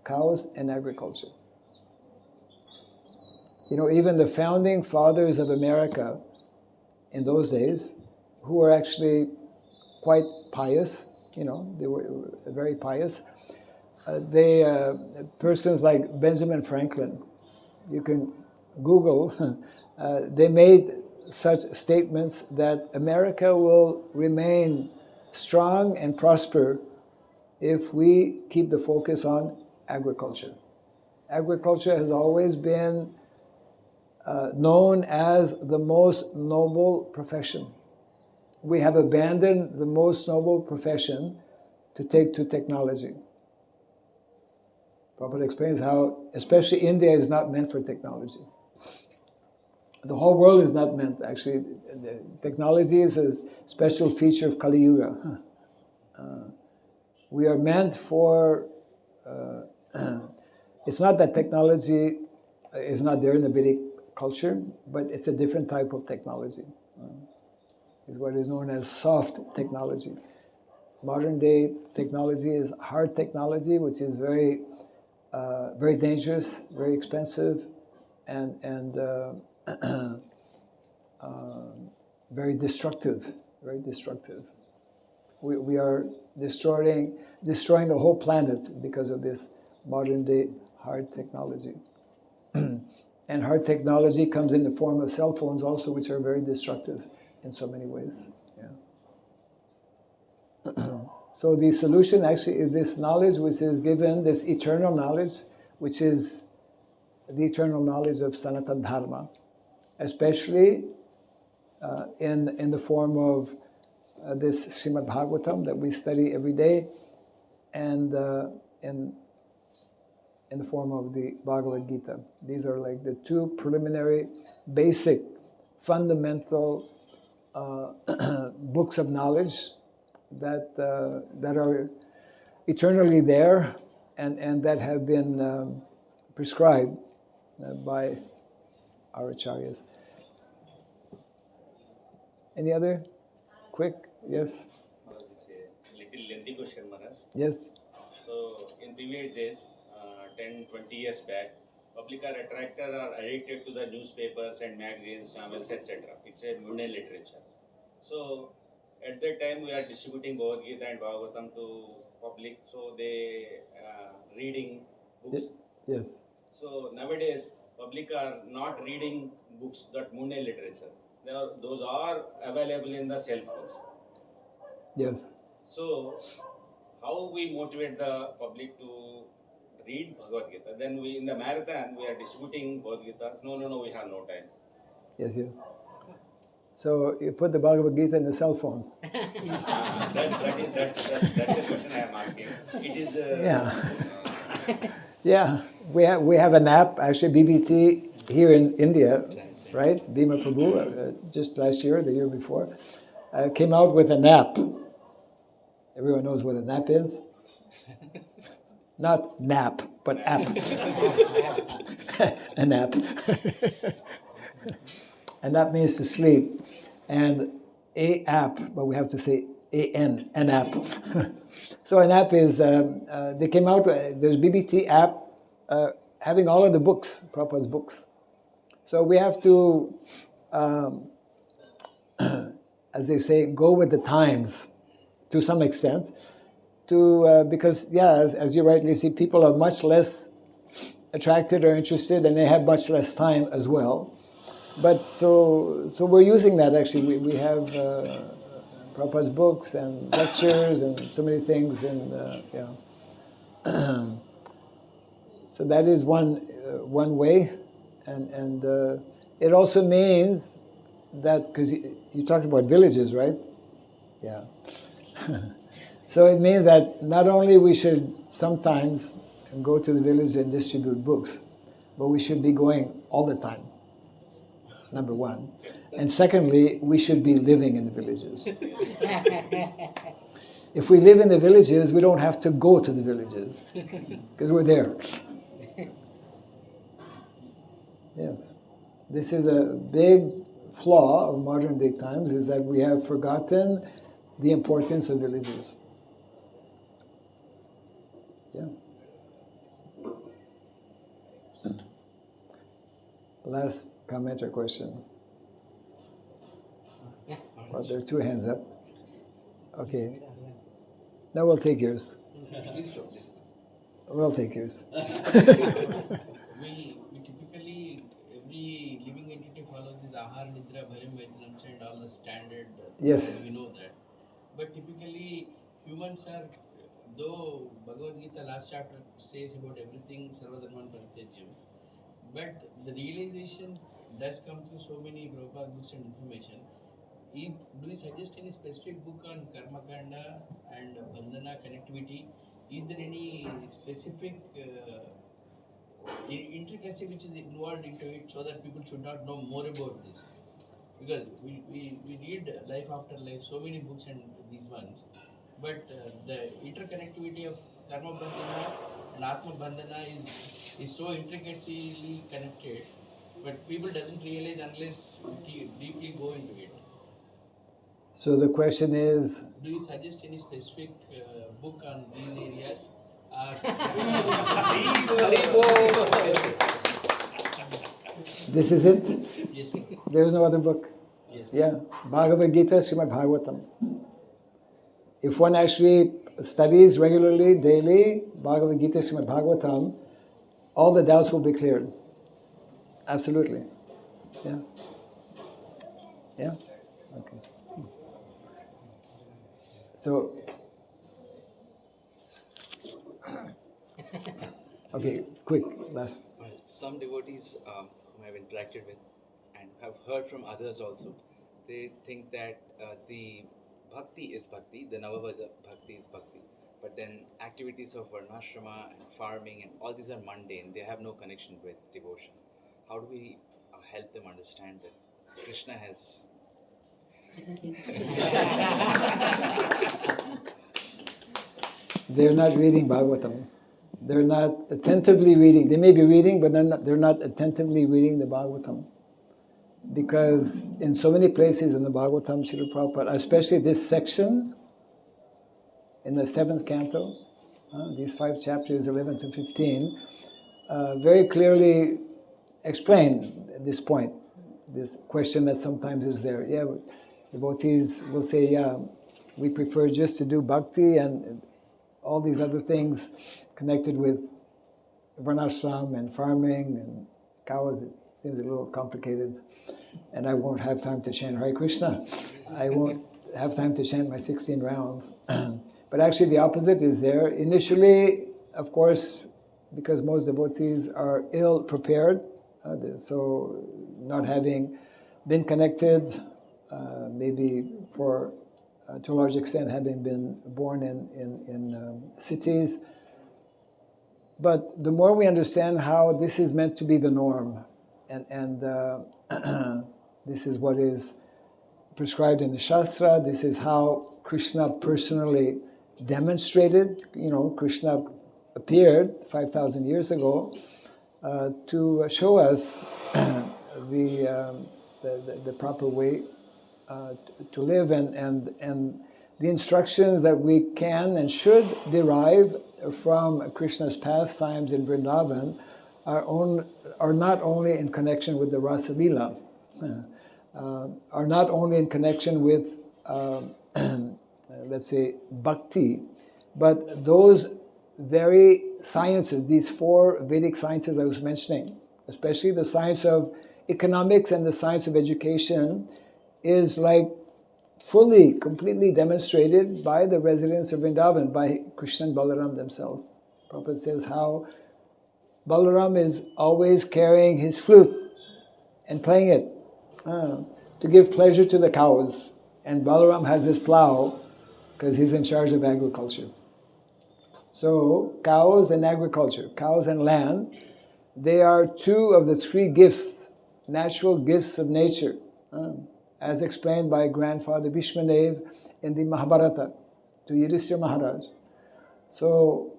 A: cows and agriculture. You know, even the founding fathers of America in those days, who were actually quite pious, you know, they were very pious. Persons like Benjamin Franklin, you can Google, they made such statements that America will remain strong and prosper if we keep the focus on agriculture. Agriculture has always been known as the most noble profession. We have abandoned the most noble profession to take to technology. Prabhupada explains how, especially India, is not meant for technology. The whole world is not meant, actually. Technology is a special feature of Kali Yuga. We are meant for, it's not that technology is not there in the Vedic culture, but it's a different type of technology. It's what is known as soft technology. Modern day technology is hard technology, which is very, very dangerous, very expensive, and very destructive. Very destructive. We are destroying the whole planet because of this modern day hard technology. And hard technology comes in the form of cell phones also, which are very destructive in so many ways. Yeah. So the solution actually is this knowledge which is given, this eternal knowledge, which is the eternal knowledge of Sanatana Dharma, especially in the form of this Srimad Bhagavatam that we study every day, and in the form of the Bhagavad Gita. These are like the 2 preliminary, basic, fundamental books of knowledge that are eternally there and that have been prescribed by our acharyas. Any other? Quick? Yes?
F: Little lengthy question, Manas.
A: Yes?
F: So, in previous days, 10, 20 years back, public are attracted or addicted to the newspapers and magazines, novels, etc. It's a modern literature. So, at that time, we are distributing Bhagavad Gita and Bhagavatam to public, so they reading books.
A: Yes.
F: So, nowadays, public are not reading books, that modern literature. Those are available in the cell phones.
A: Yes.
F: So, how we motivate the public to read Bhagavad Gita? Then we, in the marathon, we are distributing Bhagavad Gita. No, we have no time.
A: Yes, yes. So you put the Bhagavad Gita in the cell phone.
F: That's the question I am asking. It is...
A: Yeah. Yeah. We have an app, actually, BBC here in India, right? Bhima Prabhu, just last year, the year before, came out with an app. Everyone knows what an app is. Not nap, but app. An app. And that means to sleep. And a app, but we have to say an app. So an app is, they came out, there's BBC app having all of the books, Prabhupada's books. So we have to, as they say, go with the times to some extent, because, as you rightly see, people are much less attracted or interested, and they have much less time as well. But so we're using that actually. We have Prabhupada's books and lectures and so many things, and so that is one way, and it also means that, because you talked about villages, right? Yeah. So it means that not only we should sometimes go to the village and distribute books, but we should be going all the time, number one. And secondly, we should be living in the villages. If we live in the villages, we don't have to go to the villages, because we're there. Yeah. This is a big flaw of modern day times, is that we have forgotten the importance of villages. Yeah. Last comment or question? Well, there are two hands up. Okay. Now we'll take yours. We'll take yours.
G: We typically, every living entity follows this Ahara, Nidra, Bhayam, Vaitanam, and all the standard.
A: Yes.
G: We know that. But typically, humans are, though Bhagavad Gita last chapter says about everything, Sarvadharman Paritejyam, but the realization does come through so many Prabhupada books and information. Do you suggest any specific book on Karma Kanda and Bandhana connectivity? Is there any specific intricacy which is involved into it, so that people should not know more about this? Because we read life after life, so many books and these ones, but the interconnectivity of Karma Bandhana and Atma Bandhana is so intricately connected, but people doesn't realize unless deeply go into it.
A: So the question is,
G: do you suggest any specific book on these areas?
A: this is it?
G: Yes, sir.
A: There is no other book?
G: Yes.
A: Yeah, Bhagavad Gita, Srimad Bhagavatam. If one actually studies regularly, daily, Bhagavad Gita, Srimad Bhagavatam, all the doubts will be cleared. Absolutely. Yeah. Yeah? Okay. So, okay, quick, last.
H: Some devotees whom I've interacted with and have heard from others also, they think that the bhakti is bhakti, the Navavada bhakti is bhakti, but then activities of varnashrama and farming and all these are mundane, they have no connection with devotion. How do we help them understand that Krishna has...
A: They're not reading Bhagavatam. They're not attentively reading. They may be reading, but they're not attentively reading the Bhagavatam. Because in so many places in the Bhagavatam, Srila Prabhupada, especially this section, in the 7th canto, these 5 chapters, 11 to 15, very clearly explain this point, this question that sometimes is there. Yeah, devotees will say, yeah, we prefer just to do bhakti and all these other things connected with varnashram and farming and cows. It seems a little complicated. And I won't have time to chant Hare Krishna. I won't have time to chant my 16 rounds. But actually the opposite is there. Initially, of course, because most devotees are ill prepared, so not having been connected, maybe to a large extent having been born in cities. But the more we understand how this is meant to be the norm, and this is what is prescribed in the Shastra, this is how Krishna personally demonstrated. Krishna appeared 5,000 years ago to show us the proper way to live, and the instructions that we can and should derive from Krishna's pastimes in Vrindavan are not only in connection with the Rasa Lila, are not only in connection with, let's say, bhakti, but those very sciences, these four Vedic sciences I was mentioning, especially the science of economics and the science of education, is like fully, completely demonstrated by the residents of Vrindavan, by Krishna and Balaram themselves. Prabhupada says how Balaram is always carrying his flute and playing it to give pleasure to the cows. And Balaram has his plow because he's in charge of agriculture. So cows and agriculture, cows and land, they are two of the three gifts, natural gifts of nature, as explained by grandfather Bhishmadev in the Mahabharata to Yudhishthira Maharaj. So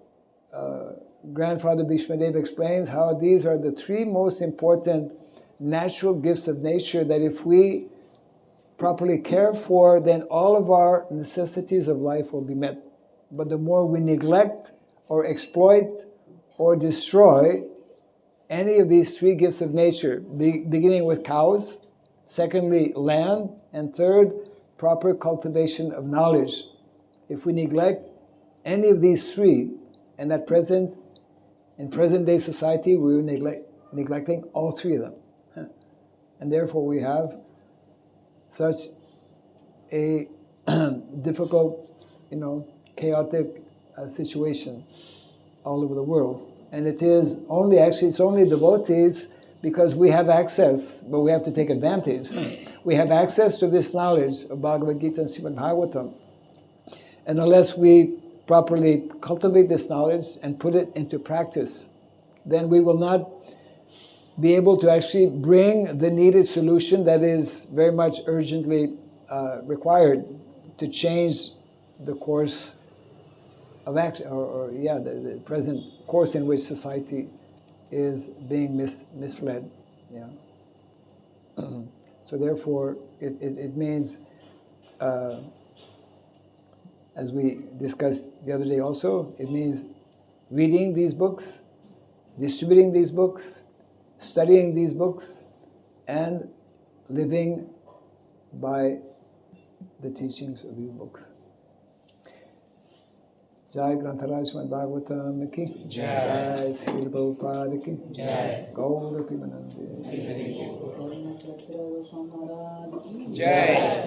A: grandfather Bhishmadev explains how these are the three most important natural gifts of nature that if we properly care for, then all of our necessities of life will be met. But the more we neglect or exploit or destroy any of these three gifts of nature, beginning with cows, secondly, land, and third, proper cultivation of knowledge. If we neglect any of these three, and in present day society, we're neglecting all three of them. And therefore we have such a difficult, chaotic situation all over the world. And it's only devotees, because we have access, but we have to take advantage. We have access to this knowledge of Bhagavad Gita and Srimad Bhagavatam. And unless we properly cultivate this knowledge and put it into practice, then we will not be able to actually bring the needed solution that is very much urgently required to change the course of action, the present course in which society is being misled. Yeah. So therefore, it means, as we discussed the other day also, it means reading these books, distributing these books, studying these books, and living by the teachings of these books. Jai Grantharaj Srimad Bhagavatam ki Jai, Sri Prabhupada ki Jai, Gaura Pimanande
D: Jai.